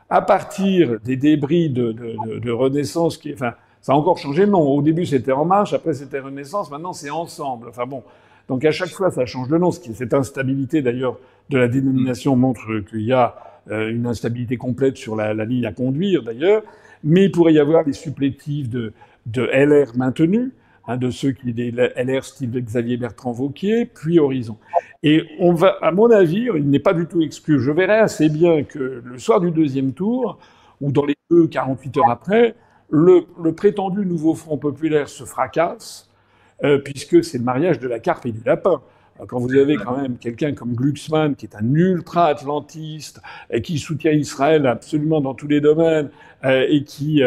à partir des débris de Renaissance, enfin, ça a encore changé de nom. Au début, c'était En Marche, après, c'était Renaissance, maintenant, c'est Ensemble. Enfin bon. Donc, à chaque fois, ça change de nom. Cette instabilité, d'ailleurs, de la dénomination montre qu'il y a une instabilité complète sur la ligne à conduire, d'ailleurs. Mais il pourrait y avoir des supplétifs de LR maintenus, hein, de ceux qui, des LR style Xavier Bertrand-Wauquiez, puis Horizon. Et on va, à mon avis, il n'est pas du tout exclu. Je verrais assez bien que le soir du deuxième tour, ou dans les 48 heures après, le prétendu nouveau Front populaire se fracasse, puisque c'est le mariage de la carpe et du lapin. quand vous avez quand même quelqu'un comme Glucksmann, qui est un ultra-atlantiste, et qui soutient Israël absolument dans tous les domaines, et qui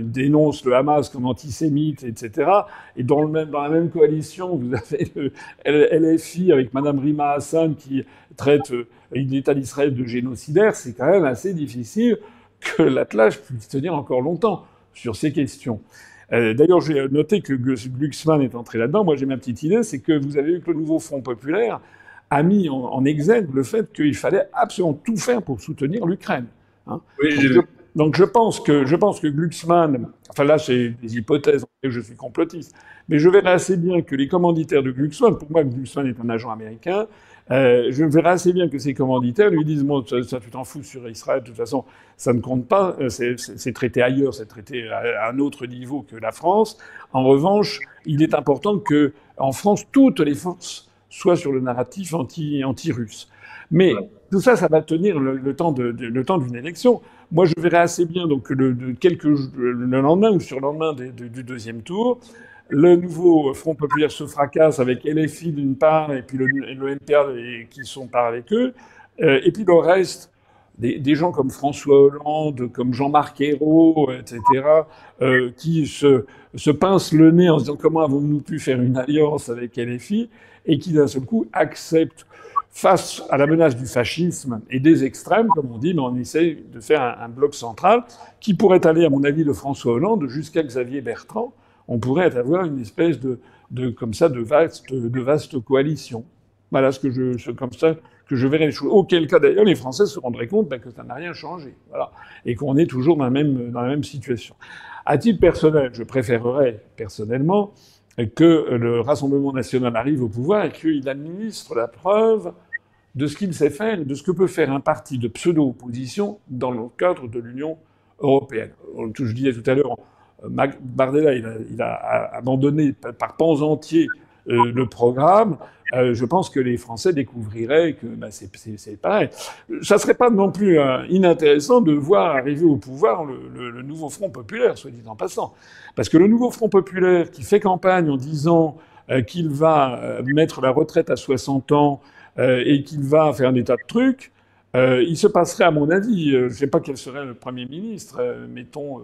dénonce le Hamas comme antisémite, etc. Et dans la même coalition, vous avez le LFI avec Madame Rima Hassan qui traite l'État d'Israël de génocidaire. C'est quand même assez difficile que l'attelage puisse tenir encore longtemps sur ces questions. D'ailleurs, j'ai noté que Glucksmann est entré là-dedans. Moi, j'ai ma petite idée, c'est que vous avez vu que le nouveau Front populaire a mis en exergue le fait qu'il fallait absolument tout faire pour soutenir l'Ukraine. Hein. Oui, j'ai vu. Donc je pense que Glucksmann, enfin là c'est des hypothèses, je suis complotiste, mais je verrais assez bien que les commanditaires de Glucksmann, pour moi Glucksmann est un agent américain, je verrais assez bien que ces commanditaires lui disent bon ça tu t'en fous sur Israël, de toute façon ça ne compte pas, c'est traité ailleurs, c'est traité à un autre niveau que la France. En revanche, il est important que en France toutes les forces soient sur le narratif anti-russe. Mais tout ça, ça va tenir le temps d'une élection. Moi, je verrais assez bien donc le lendemain ou sur le lendemain du deuxième tour, le nouveau Front populaire se fracasse avec LFI d'une part et puis le NPA qui sont par avec eux, et puis le reste des gens comme François Hollande, comme Jean-Marc Ayrault, etc., qui se pincent le nez en se disant comment avons-nous pu faire une alliance avec LFI et qui d'un seul coup acceptent face à la menace du fascisme et des extrêmes, comme on dit, mais on essaie de faire un bloc central qui pourrait aller, à mon avis, de François Hollande jusqu'à Xavier Bertrand. On pourrait avoir une espèce comme ça, de vaste coalition. Voilà comme ça que je verrais les choses. Auquel cas, d'ailleurs, les Français se rendraient compte que ça n'a rien changé. Voilà. Et qu'on est toujours dans la même situation. À titre personnel, je préférerais, personnellement, que le Rassemblement national arrive au pouvoir et qu'il administre la preuve de ce qu'il sait faire et de ce que peut faire un parti de pseudo-opposition dans le cadre de l'Union européenne. Je disais tout à l'heure, Bardella, il a abandonné par pans entiers le programme. Je pense que les Français découvriraient que c'est pareil. Ça serait pas non plus inintéressant de voir arriver au pouvoir le nouveau Front populaire, soit dit en passant. Parce que le nouveau Front populaire qui fait campagne en disant qu'il va mettre la retraite à 60 ans et qu'il va faire des tas de trucs, il se passerait, à mon avis, je ne sais pas quel serait le Premier ministre, mettons,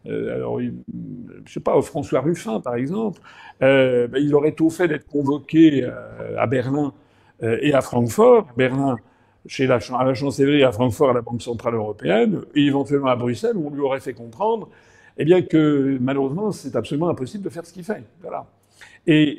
alors, je sais pas, François Ruffin, par exemple, il aurait tout fait d'être convoqué à Berlin et à Francfort. Berlin, à la chancellerie, à Francfort, à la Banque centrale européenne, et éventuellement à Bruxelles, où on lui aurait fait comprendre, eh bien que malheureusement, c'est absolument impossible de faire ce qu'il fait. Voilà. Et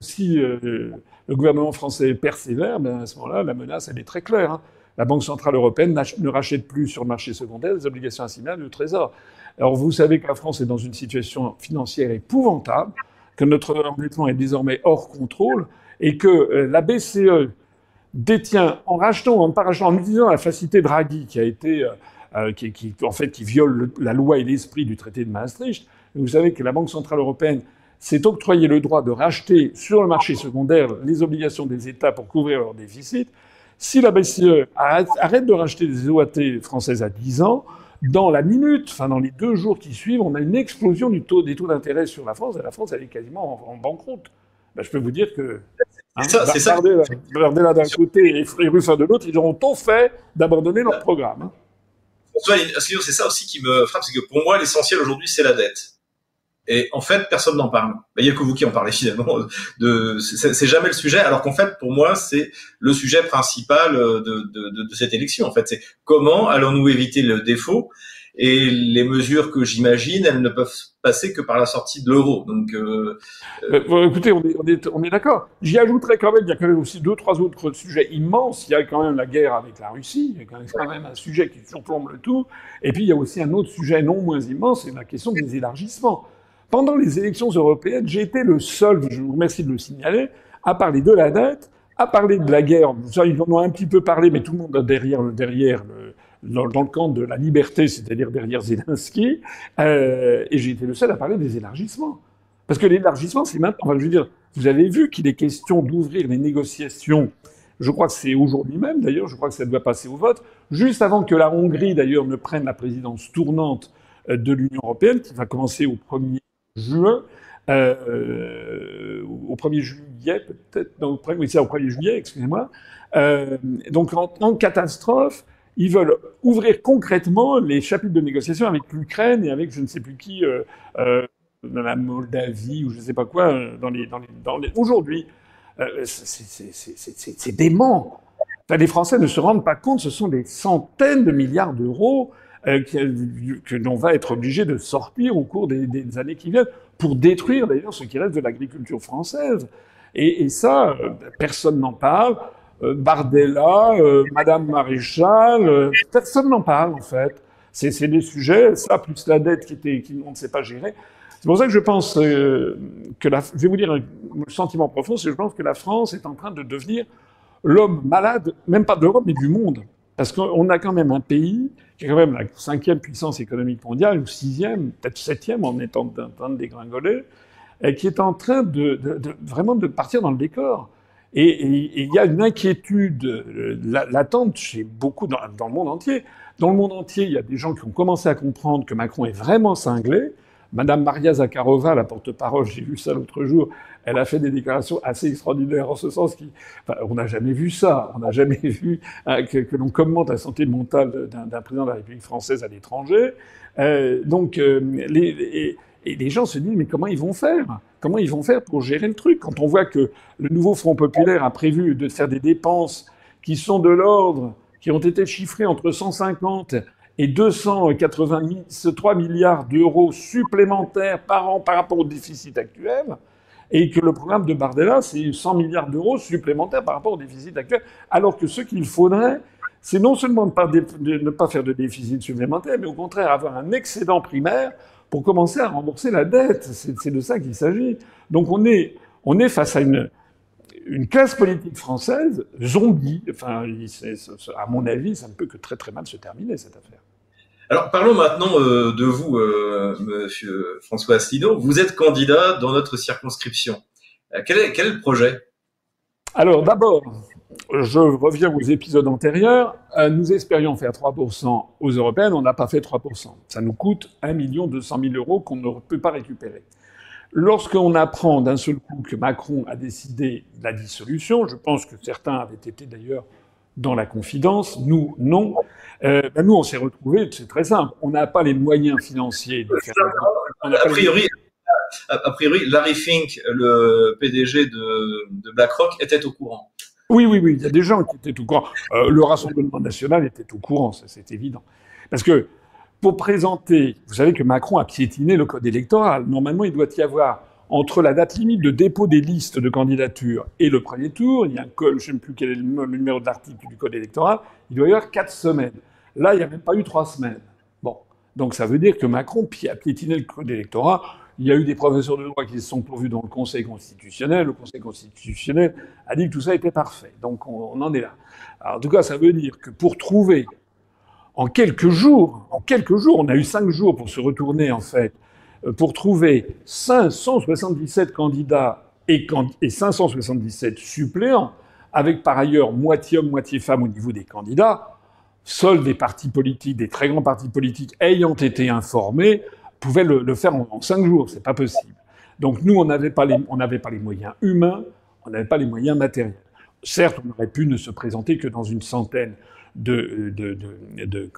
si le gouvernement français persévère, à ce moment-là, la menace, elle est très claire. Hein. La Banque centrale européenne ne rachète plus sur le marché secondaire des obligations assignables du Trésor. Alors vous savez que la France est dans une situation financière épouvantable, que notre endettement est désormais hors contrôle, et que la BCE détient, en utilisant la facilité Draghi, qui a été, qui viole la loi et l'esprit du traité de Maastricht. Vous savez que la Banque centrale européenne s'est octroyé le droit de racheter sur le marché secondaire les obligations des États pour couvrir leurs déficits. Si la BCE arrête de racheter des OAT françaises à 10 ans, dans la minute, enfin dans les 2 jours qui suivent, on a une explosion des taux d'intérêt sur la France, et la France, elle est quasiment en banqueroute. Ben, je peux vous dire que c'est ça. Bardella d'un côté et Ruffin de l'autre, ils auront tout fait d'abandonner leur programme. Hein. François, c'est ça aussi qui me frappe, c'est que pour moi, l'essentiel aujourd'hui, c'est la dette. Et en fait, personne n'en parle. Il y a que vous qui en parlez finalement. C'est jamais le sujet, alors qu'en fait, pour moi, c'est le sujet principal de cette élection. En fait, c'est comment allons-nous éviter le défaut. Et les mesures que j'imagine, elles ne peuvent passer que par la sortie de l'euro. Donc, écoutez, on est d'accord. J'y ajouterais quand même, il y a quand même aussi 2-3 autres sujets immenses. Il y a quand même la guerre avec la Russie. Il y a quand même un sujet qui surplombe le tout. Et puis, il y a aussi un autre sujet non moins immense, c'est la question des élargissements. Pendant les élections européennes, j'ai été le seul, je vous remercie de le signaler, à parler de la dette, à parler de la guerre. Ça, ils en ont un petit peu parlé, mais tout le monde dans le camp de la liberté, c'est-à-dire derrière Zelensky. Et j'ai été le seul à parler des élargissements. Parce que l'élargissement, c'est maintenant. Enfin, je veux dire, vous avez vu qu'il est question d'ouvrir les négociations. Je crois que c'est aujourd'hui même, d'ailleurs, je crois que ça doit passer au vote, juste avant que la Hongrie, d'ailleurs, ne prenne la présidence tournante de l'Union européenne, qui va commencer au 1er juin. au 1er juillet, peut-être, non, oui, c'est au 1er juillet, excusez-moi. Donc, en catastrophe, ils veulent ouvrir concrètement les chapitres de négociation avec l'Ukraine et avec je ne sais plus qui, dans la Moldavie ou je ne sais pas quoi, aujourd'hui. C'est dément. Enfin, les Français ne se rendent pas compte, ce sont des centaines de milliards d'euros que l'on va être obligé de sortir au cours des années qui viennent pour détruire d'ailleurs ce qui reste de l'agriculture française. Et ça, personne n'en parle. Bardella, Madame Maréchal, personne n'en parle en fait. C'est des sujets, ça plus la dette qu'on ne sait pas gérer. C'est pour ça que je pense je vais vous dire le sentiment profond, c'est que je pense que la France est en train de devenir l'homme malade, même pas de l'Europe, mais du monde. Parce qu'on a quand même un pays qui est quand même la 5e puissance économique mondiale, ou 6e, peut-être 7e en étant en train de dégringoler, et qui est en train vraiment de partir dans le décor. Et il y a une inquiétude latente chez beaucoup dans le monde entier. Dans le monde entier, il y a des gens qui ont commencé à comprendre que Macron est vraiment cinglé. Madame Maria Zakharova, la porte-parole, j'ai vu ça l'autre jour, elle a fait des déclarations assez extraordinaires en ce sens on n'a jamais vu ça. On n'a jamais vu que l'on commente la santé mentale d'un président de la République française à l'étranger. Et les gens se disent, mais comment ils vont faire? Comment ils vont faire pour gérer le truc? Quand on voit que le nouveau Front populaire a prévu de faire des dépenses qui sont de l'ordre, qui ont été chiffrées entre 150 et 283 milliards d'euros supplémentaires par an par rapport au déficit actuel, et que le programme de Bardella, c'est 100 milliards d'euros supplémentaires par rapport au déficit actuel, alors que ce qu'il faudrait, c'est non seulement de ne pas faire de déficit supplémentaire, mais au contraire avoir un excédent primaire pour commencer à rembourser la dette. C'est de ça qu'il s'agit. Donc on est face à une classe politique française zombie. Enfin, à mon avis, ça ne peut que très très mal se terminer, cette affaire. Alors parlons maintenant de vous, Monsieur François Asselineau. Vous êtes candidat dans notre circonscription. Quel est le projet? Alors d'abord, je reviens aux épisodes antérieurs. Nous espérions faire 3% aux européennes, on n'a pas fait 3%. Ça nous coûte 1 200 000 euros qu'on ne peut pas récupérer. Lorsqu'on apprend d'un seul coup que Macron a décidé de la dissolution, je pense que certains avaient été d'ailleurs dans la confidence, nous, non. Nous, on s'est retrouvés, c'est très simple, on n'a pas les moyens financiers de faire... A priori, Larry Fink, le PDG de BlackRock, était au courant. Oui, il y a des gens qui étaient au courant. Le Rassemblement national était au courant, c'est évident. Parce que, pour présenter... Vous savez que Macron a piétiné le code électoral. Normalement, il doit y avoir, entre la date limite de dépôt des listes de candidatures et le premier tour, il y a un code, je ne sais plus quel est le numéro de l'article du code électoral, il doit y avoir 4 semaines. Là, il n'y a même pas eu 3 semaines. Bon. Donc ça veut dire que Macron a piétiné le code électoral. Il y a eu des professeurs de droit qui se sont pourvus dans le Conseil constitutionnel. Le Conseil constitutionnel a dit que tout ça était parfait. Donc on en est là. Alors, en tout cas, ça veut dire que pour trouver, en quelques jours, on a eu 5 jours pour se retourner, en fait, pour trouver 577 candidats et 577 suppléants, avec par ailleurs moitié homme, moitié femme au niveau des candidats, seuls des partis politiques, des très grands partis politiques ayant été informés, pouvaient le faire en 5 jours. C'est pas possible. Donc nous, on n'avait pas les moyens humains, on n'avait pas les moyens matériels. Certes, on aurait pu ne se présenter que dans une centaine de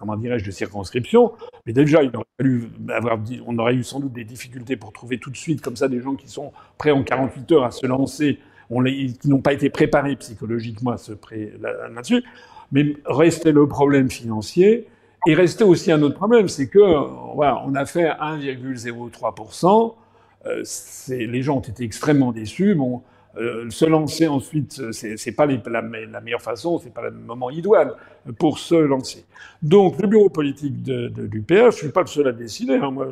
circonscriptions, mais déjà, il aurait fallu on aurait eu sans doute des difficultés pour trouver tout de suite, comme ça, des gens qui sont prêts en 48 heures à se lancer, qui n'ont pas été préparés psychologiquement là-dessus. Mais restait le problème financier, et restait aussi un autre problème, c'est que, voilà, on a fait 1,03%, les gens ont été extrêmement déçus, bon, se lancer ensuite, c'est pas la meilleure façon, c'est pas le moment idoine pour se lancer. Donc, le bureau politique du PS, je suis pas le seul à décider, hein, moi,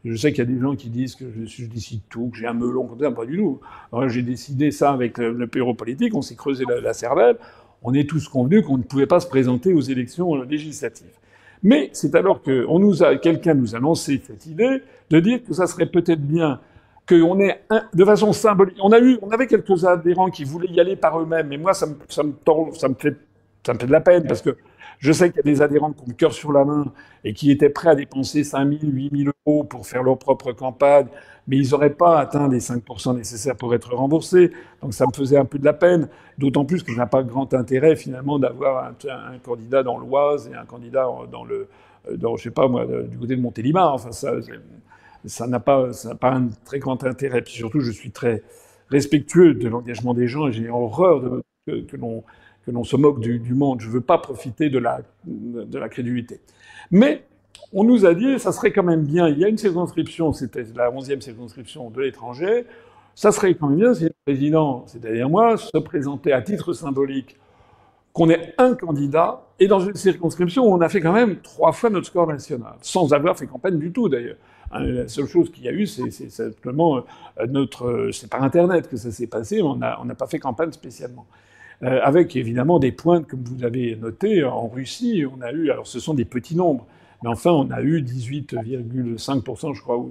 je sais qu'il y a des gens qui disent que je décide tout, que j'ai un melon comme ça, pas du tout. Alors, j'ai décidé ça avec le bureau politique, on s'est creusé la cervelle, on est tous convenus qu'on ne pouvait pas se présenter aux élections législatives. Mais c'est alors que quelqu'un nous a lancé cette idée de dire que ça serait peut-être bien qu'on ait de façon symbolique. On avait quelques adhérents qui voulaient y aller par eux-mêmes, mais moi ça me fait de la peine parce que Je sais qu'il y a des adhérents qui ont le cœur sur la main et qui étaient prêts à dépenser 5 000, 8 000 euros pour faire leur propre campagne, mais ils n'auraient pas atteint les 5% nécessaires pour être remboursés. Donc ça me faisait un peu de la peine, d'autant plus que ça n'a pas grand intérêt finalement d'avoir un candidat dans l'Oise et un candidat je sais pas moi, du côté de Montélimar. Enfin, ça n'a pas un très grand intérêt. Puis surtout, je suis très respectueux de l'engagement des gens et j'ai horreur que l'on se moque du monde. Je ne veux pas profiter de la crédulité. Mais on nous a dit, ça serait quand même bien, il y a une circonscription, c'était la 11e circonscription de l'étranger, ça serait quand même bien si le président, c'est-à-dire moi, se présentait à titre symbolique qu'on ait un candidat, et dans une circonscription où on a fait quand même 3 fois notre score national, sans avoir fait campagne du tout d'ailleurs. La seule chose qu'il y a eu, c'est simplement c'est par Internet que ça s'est passé, on n'a pas fait campagne spécialement. Avec évidemment des pointes, comme vous l'avez noté, en Russie, on a eu, alors ce sont des petits nombres, mais enfin on a eu 18,5%, je crois,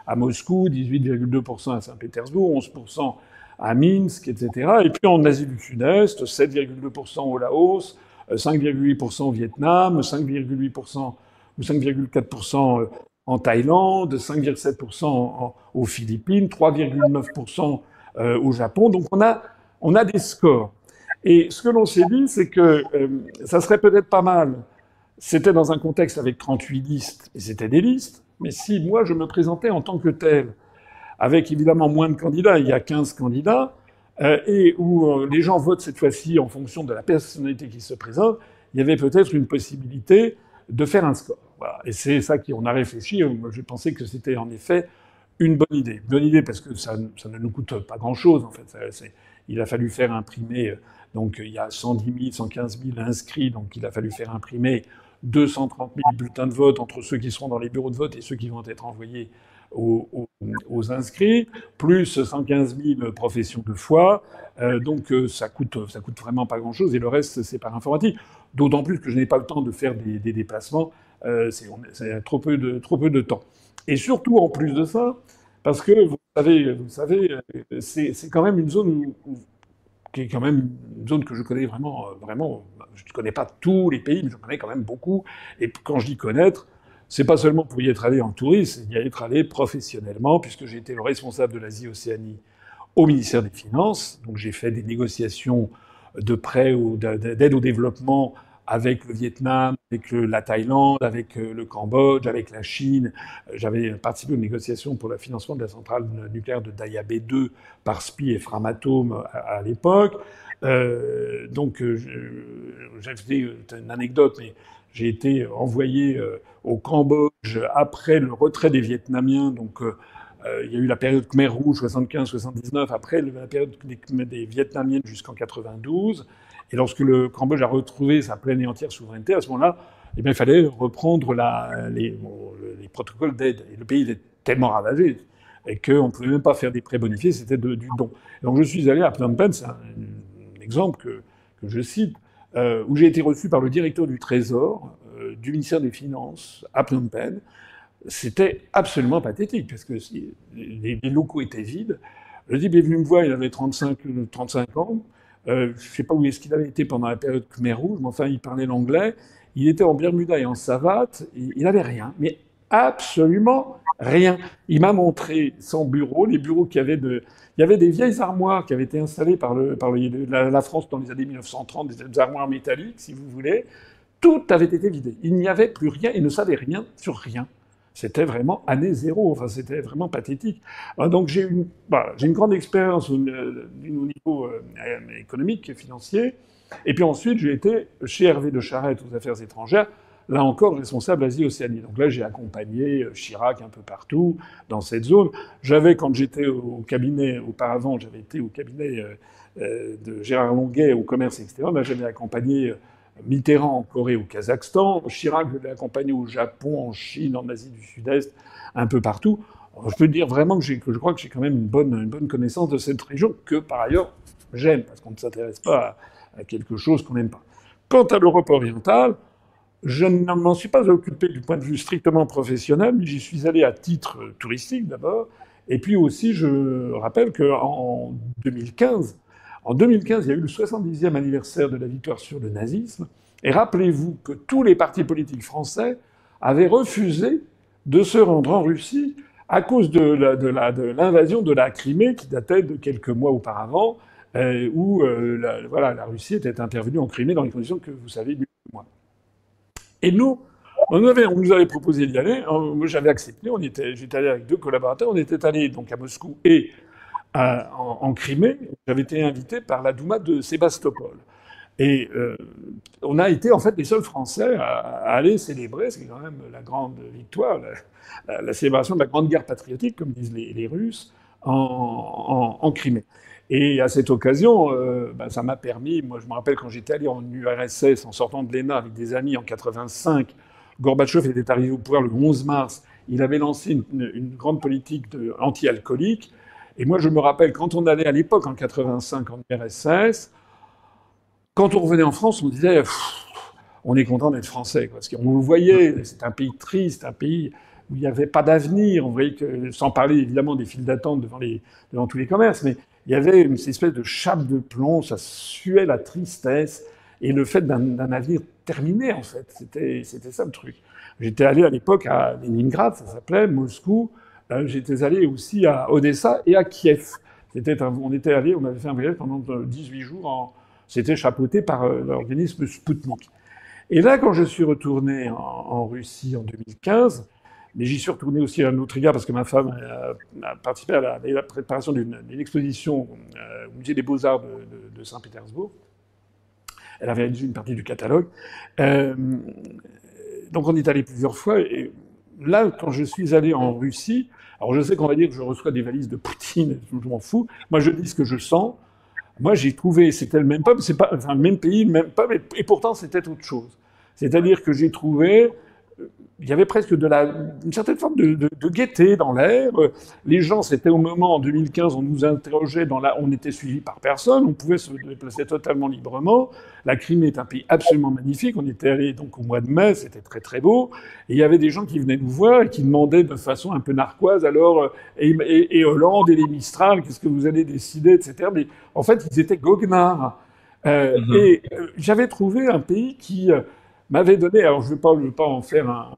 à Moscou, 18,2% à Saint-Pétersbourg, 11% à Minsk, etc. Et puis en Asie du Sud-Est, 7,2% au Laos, 5,8% au Vietnam, 5,8% ou 5,4% en Thaïlande, 5,7% aux Philippines, 3,9% au Japon. Donc on a des scores. Et ce que l'on s'est dit, c'est que ça serait peut-être pas mal. C'était dans un contexte avec 38 listes, et c'était des listes. Mais si moi je me présentais en tant que tel, avec évidemment moins de candidats, il y a 15 candidats, et où les gens votent cette fois-ci en fonction de la personnalité qui se présente, il y avait peut-être une possibilité de faire un score. Voilà. Et c'est ça qu'on a réfléchi. Moi, j'ai pensé que c'était en effet une bonne idée. Une bonne idée parce que ça ne nous coûte pas grand-chose, en fait. Il a fallu faire imprimer, donc il y a 110 000, 115 000 inscrits, donc il a fallu faire imprimer 230 000 bulletins de vote entre ceux qui seront dans les bureaux de vote et ceux qui vont être envoyés aux inscrits, plus 115 000 professions de foi. Donc ça coûte vraiment pas grand-chose et le reste c'est par informatique. D'autant plus que je n'ai pas le temps de faire des déplacements. C'est trop peu de temps. Et surtout en plus de ça, parce que vous savez, c'est quand même une zone qui est quand même une zone que je connais vraiment. Je ne connais pas tous les pays, mais je connais quand même beaucoup. Et quand je dis connaître, c'est pas seulement pour y être allé en touriste, c'est y être allé professionnellement, puisque j'ai été le responsable de l'Asie-Océanie au ministère des Finances. Donc j'ai fait des négociations de prêts ou d'aide au développement avec le Vietnam, avec la Thaïlande, avec le Cambodge, avec la Chine. J'avais participé aux négociations pour le financement de la centrale nucléaire de Daya B2 par SPI et Framatome à l'époque. Donc j'ai une anecdote, mais j'ai été envoyé au Cambodge après le retrait des Vietnamiens. Donc il y a eu la période Khmer Rouge 75-79, après la période des Vietnamiennes jusqu'en 92. Et lorsque le Cambodge a retrouvé sa pleine et entière souveraineté, à ce moment-là, eh bien, il fallait reprendre les protocoles d'aide. Et le pays était tellement ravagé et qu'on ne pouvait même pas faire des prêts bonifiés, c'était du don. Et donc je suis allé à Phnom Penh, c'est un exemple que je cite, où j'ai été reçu par le directeur du Trésor du ministère des Finances à Phnom Penh. C'était absolument pathétique, parce que les locaux étaient vides. Le type est venu me voir, il avait 35 ans. Je ne sais pas où est-ce qu'il avait été pendant la période Khmer Rouge, mais enfin, il parlait l'anglais. Il était en Bermuda et en savate. Et il n'avait rien, mais absolument rien. Il m'a montré son bureau, les bureaux qu'il y avait il y avait des vieilles armoires qui avaient été installées par la France dans les années 1930, des armoires métalliques, si vous voulez. Tout avait été vidé. Il n'y avait plus rien. Il ne savait rien sur rien. C'était vraiment année zéro. Enfin, c'était vraiment pathétique. Donc j'ai une grande expérience au niveau économique et financier. Et puis ensuite, j'ai été chez Hervé de Charette aux Affaires étrangères, là encore responsable Asie-Océanie. Donc là, j'ai accompagné Chirac un peu partout dans cette zone. Quand j'étais au cabinet, auparavant, j'avais été au cabinet de Gérard Longuet au commerce extérieur. Là, j'avais accompagné Mitterrand en Corée, au Kazakhstan. Chirac, je l'ai accompagné au Japon, en Chine, en Asie du Sud-Est, un peu partout. Alors, je peux dire vraiment que je crois que j'ai quand même une bonne connaissance de cette région que, par ailleurs, j'aime, parce qu'on ne s'intéresse pas à quelque chose qu'on n'aime pas. Quant à l'Europe orientale, je ne m'en suis pas occupé du point de vue strictement professionnel, mais j'y suis allé à titre touristique d'abord. Et puis aussi, je rappelle qu'en 2015, il y a eu le 70e anniversaire de la victoire sur le nazisme. Et rappelez-vous que tous les partis politiques français avaient refusé de se rendre en Russie à cause de l'invasion de la Crimée qui datait de quelques mois auparavant, où voilà, la Russie était intervenue en Crimée dans les conditions que vous savez mieux que moi. Et nous, on nous avait proposé d'y aller. Moi, j'avais accepté. J'étais allé avec 2 collaborateurs. On était allé donc à Moscou et en Crimée. J'avais été invité par la Douma de Sébastopol. Et on a été en fait les seuls Français à aller célébrer, c'est quand même la grande victoire, la célébration de la grande guerre patriotique, comme disent les Russes, en Crimée. Et à cette occasion, ça m'a permis, moi je me rappelle quand j'étais allé en URSS, en sortant de l'ENA avec des amis en 85, Gorbatchev était arrivé au pouvoir le 11 mars, il avait lancé une grande politique anti-alcoolique. Et moi je me rappelle, quand on allait à l'époque en 85 en URSS, quand on revenait en France, on disait on est content d'être français, quoi. Parce qu'on le voyait, c'est un pays triste, un pays où il n'y avait pas d'avenir. On voyait que, sans parler évidemment des files d'attente devant tous les commerces, mais il y avait une espèce de chape de plomb, ça suait la tristesse et le fait d'un avenir terminé, en fait. C'était ça le truc. J'étais allé à l'époque à Leningrad, ça s'appelait, Moscou. J'étais allé aussi à Odessa et à Kiev. On était allé, on avait fait un voyage pendant 18 jours c'était chapeauté par l'organisme Sputnik. Et là, quand je suis retourné en Russie en 2015, mais j'y suis retourné aussi à un autre égard parce que ma femme a participé à la préparation d'une exposition au Musée des Beaux-Arts de Saint-Pétersbourg. Elle avait réalisé une partie du catalogue. Donc on est allé plusieurs fois. Et là, quand je suis allé en Russie, alors je sais qu'on va dire que je reçois des valises de Poutine, je m'en fous. Moi, je dis ce que je sens. Moi, j'ai trouvé, c'était le même peuple, c'est pas, enfin, le même pays, le même peuple, et pourtant c'était autre chose. C'est-à-dire que j'ai trouvé, il y avait presque une certaine forme de gaieté dans l'air. Les gens, c'était au moment, en 2015, on nous interrogeait on était suivis par personne, on pouvait se déplacer totalement librement. La Crimée est un pays absolument magnifique. On était allé donc au mois de mai, c'était très très beau. Et il y avait des gens qui venaient nous voir et qui demandaient de façon un peu narquoise, alors, et Hollande et les Mistral, qu'est-ce que vous allez décider, etc. Mais en fait, ils étaient goguenards. J'avais trouvé un pays qui m'avait donné, alors je ne veux pas en faire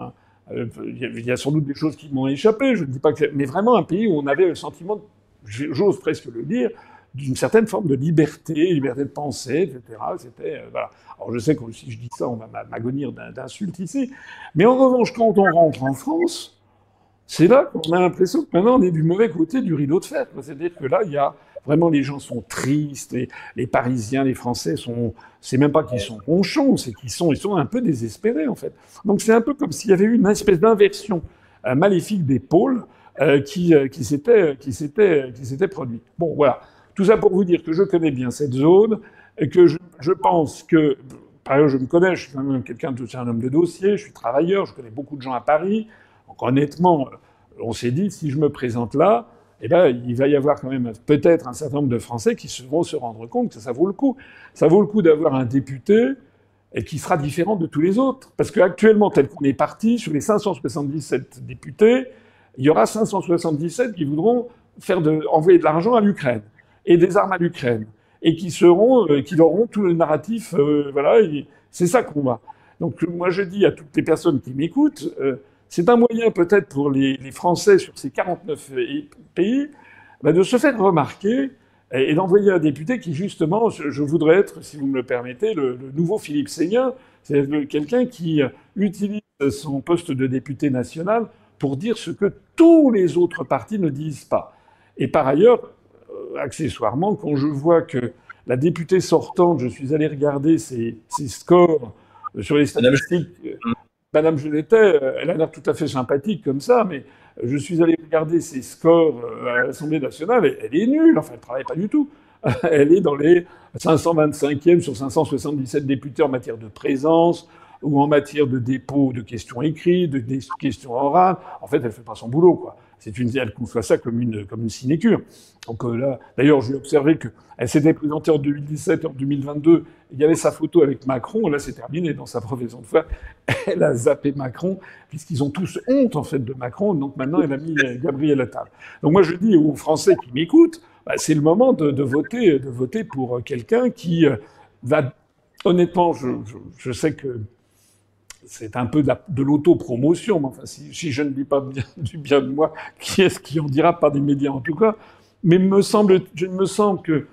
il y a sans doute des choses qui m'ont échappé, je ne dis pas que mais vraiment un pays où on avait le sentiment, j'ose presque le dire, d'une certaine forme de liberté de penser, etc. C'était, voilà. Alors je sais que si je dis ça, on va m'agonir d'insultes ici, mais en revanche, quand on rentre en France, c'est là qu'on a l'impression que maintenant on est du mauvais côté du rideau de fer. C'est-à-dire que là, il y a vraiment les gens sont tristes, les Parisiens, les Français c'est même pas qu'ils sont ronchons, c'est ils sont un peu désespérés en fait. Donc c'est un peu comme s'il y avait eu une espèce d'inversion maléfique des pôles qui s'était produite. Bon voilà, tout ça pour vous dire que je connais bien cette zone et que je pense que par ailleurs je me connais, je suis quand même un homme de dossier, je suis travailleur, je connais beaucoup de gens à Paris. Donc honnêtement, on s'est dit, si je me présente là, eh ben, il va y avoir quand même peut-être un certain nombre de Français qui vont se rendre compte que ça vaut le coup. Ça vaut le coup d'avoir un député et qui sera différent de tous les autres. Parce qu'actuellement, tel qu'on est parti, sur les 577 députés, il y aura 577 qui voudront envoyer de l'argent à l'Ukraine et des armes à l'Ukraine et qui auront tout le narratif. Voilà, c'est ça qu'on va. Donc moi je dis à toutes les personnes qui m'écoutent, c'est un moyen peut-être pour les Français sur ces 49 pays de se faire remarquer et d'envoyer un député qui justement, je voudrais être, si vous me le permettez, le nouveau Philippe Séguin, c'est quelqu'un qui utilise son poste de député national pour dire ce que tous les autres partis ne disent pas. Et par ailleurs, accessoirement, quand je vois que la députée sortante, je suis allé regarder ses scores sur les statistiques. Madame Genetet, elle a l'air tout à fait sympathique comme ça, mais je suis allé regarder ses scores à l'Assemblée nationale, et elle est nulle, enfin elle travaille pas du tout. Elle est dans les 525e sur 577 députés en matière de présence, ou en matière de dépôt de questions écrites, de questions orales. En fait, elle fait pas son boulot, quoi. Elle conçoit ça comme une sinécure. Donc là, d'ailleurs, j'ai observé qu'elle s'était présentée en 2017, en 2022, il y avait sa photo avec Macron, là c'est terminé dans sa profession de foi, elle a zappé Macron, puisqu'ils ont tous honte en fait de Macron, donc maintenant elle a mis Gabriel Attal. Donc moi je dis aux Français qui m'écoutent, c'est le moment de voter pour quelqu'un qui va honnêtement, je sais que c'est un peu de l'autopromotion, mais enfin, si je ne dis pas bien, du bien de moi, qui est-ce qui en dira, pas des médias en tout cas. Mais je me semble que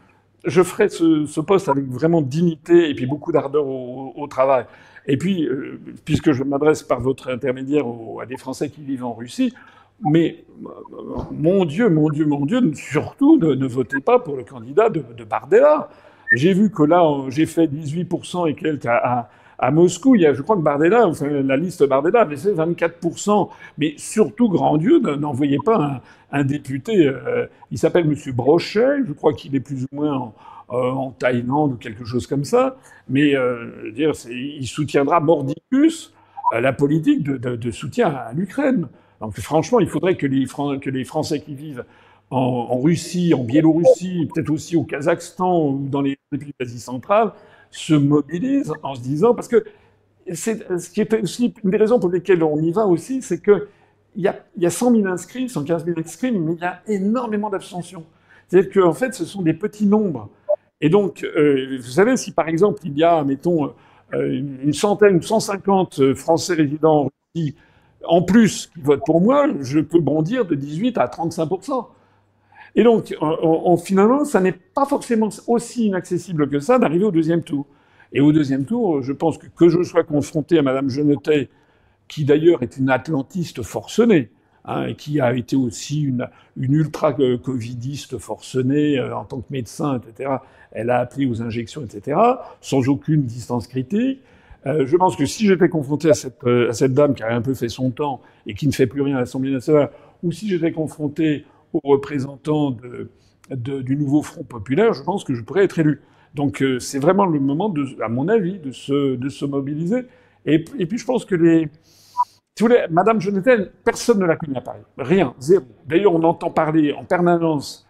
je ferai ce poste avec vraiment dignité et puis beaucoup d'ardeur au travail. Et puis, puisque je m'adresse par votre intermédiaire à des Français qui vivent en Russie, mais mon Dieu, mon Dieu, mon Dieu, surtout ne votez pas pour le candidat de Bardella. J'ai vu que là, j'ai fait 18% et quelques à Moscou. Il y a, je crois que Bardella, enfin, la liste Bardella avait fait 24%. Mais surtout, grand Dieu, n'envoyez pas un député. Il s'appelle Monsieur Brochet. Je crois qu'il est plus ou moins en Thaïlande ou quelque chose comme ça. Mais dire, il soutiendra mordicus la politique de soutien à l'Ukraine. Donc franchement, il faudrait que les Français qui vivent en Russie, en Biélorussie, peut-être aussi au Kazakhstan ou dans les républiques d'Asie centrale, se mobilisent en se disant, parce que c'est ce qui est aussi une des raisons pour lesquelles on y va aussi, c'est que il y a 100 000 inscrits, 115 000 inscrits, mais il y a énormément d'abstention. C'est-à-dire qu'en fait, ce sont des petits nombres. Et donc, vous savez, si par exemple il y a, mettons, une centaine, 150 Français résidant en Russie en plus qui votent pour moi, je peux bondir de 18 à 35%. Et donc, finalement, ça n'est pas forcément aussi inaccessible que ça d'arriver au deuxième tour. Et au deuxième tour, je pense que je sois confronté à Madame Jeunetet, qui d'ailleurs est une atlantiste forcenée, hein, et qui a été aussi une ultra-covidiste forcenée en tant que médecin, etc. Elle a appelé aux injections, etc., sans aucune distance critique. Je pense que si j'étais confronté à cette dame qui a un peu fait son temps et qui ne fait plus rien à l'Assemblée nationale, ou si j'étais confronté aux représentants du nouveau Front populaire, je pense que je pourrais être élu. Donc c'est vraiment le moment, à mon avis, de se mobiliser. Et puis je pense que si vous voulez, Madame Jeunetet, personne ne la connaît à Paris. Rien, zéro. D'ailleurs, on entend parler en permanence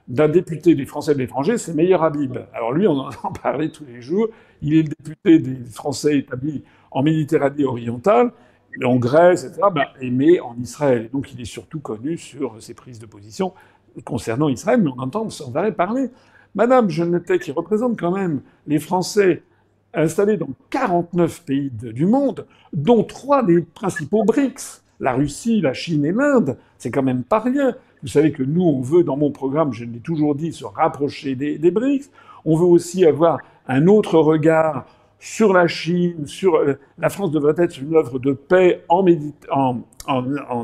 d'un député des Français de l'étranger, c'est Meyer Habib. Alors lui, on en entend parler tous les jours. Il est le député des Français établis en Méditerranée orientale, en Grèce, etc., mais en Israël. Et donc il est surtout connu sur ses prises de position concernant Israël, mais on entend sans arrêt parler. Madame Jeunetet, qui représente quand même les Français installés dans 49 pays du monde, dont 3 des principaux BRICS, la Russie, la Chine et l'Inde, c'est quand même pas rien. Vous savez que nous, on veut, dans mon programme, je l'ai toujours dit, se rapprocher des BRICS. On veut aussi avoir un autre regard sur la Chine, sur la France devrait être une œuvre de paix en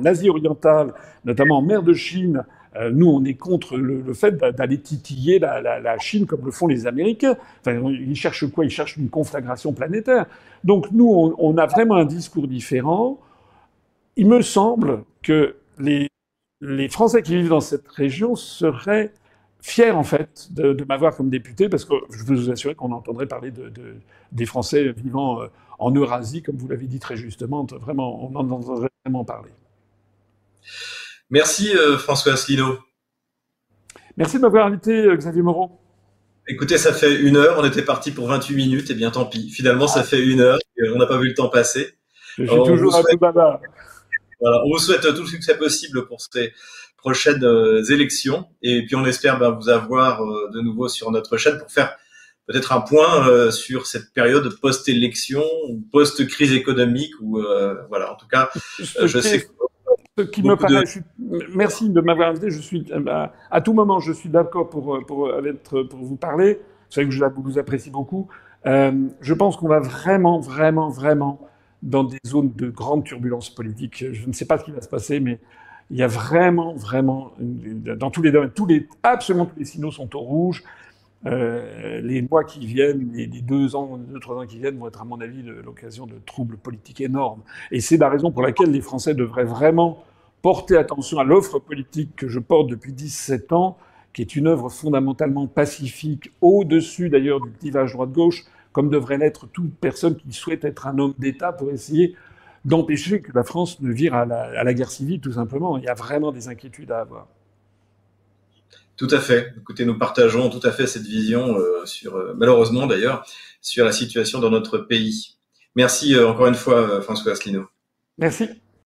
Asie orientale, notamment en mer de Chine. Nous, on est contre le fait d'aller titiller la Chine comme le font les Américains. Enfin, ils cherchent quoi? Ils cherchent une conflagration planétaire. Donc nous, on a vraiment un discours différent. Il me semble que les Français qui vivent dans cette région seraient fiers, en fait, de m'avoir comme député, parce que je veux vous assurer qu'on entendrait parler des Français vivant en Eurasie, comme vous l'avez dit très justement. Vraiment, on en entendrait vraiment parler. Merci François Asselineau. Merci de m'avoir invité, Xavier Moreau. Écoutez, ça fait 1 heure, on était parti pour 28 minutes, et bien tant pis. Finalement, ça fait 1 heure, et on n'a pas vu le temps passer. Je suis toujours un peu bavard. Voilà, on vous souhaite tout le succès possible pour ces prochaines élections, et puis on espère vous avoir de nouveau sur notre chaîne pour faire peut-être un point sur cette période post-élection ou post-crise économique, ou voilà. En tout cas, je sais que ce qui me paraît, merci de m'avoir invité. Je suis à tout moment, je suis d'accord pour vous parler. Vous savez que je vous apprécie beaucoup. Je pense qu'on va vraiment, vraiment, vraiment dans des zones de grande turbulence politique. Je ne sais pas ce qui va se passer, mais il y a vraiment, vraiment, dans tous les domaines, absolument tous les signaux sont au rouge. Les mois qui viennent, les 2 ans, 3 ans qui viennent vont être, à mon avis, l'occasion de troubles politiques énormes. Et c'est la raison pour laquelle les Français devraient vraiment porter attention à l'offre politique que je porte depuis 17 ans, qui est une œuvre fondamentalement pacifique, au-dessus d'ailleurs du clivage droite-gauche, comme devrait l'être toute personne qui souhaite être un homme d'État pour essayer d'empêcher que la France ne vire à la guerre civile, tout simplement. Il y a vraiment des inquiétudes à avoir. Tout à fait. Écoutez, nous partageons tout à fait cette vision malheureusement d'ailleurs, sur la situation dans notre pays. Merci encore une fois, François Asselineau. Merci.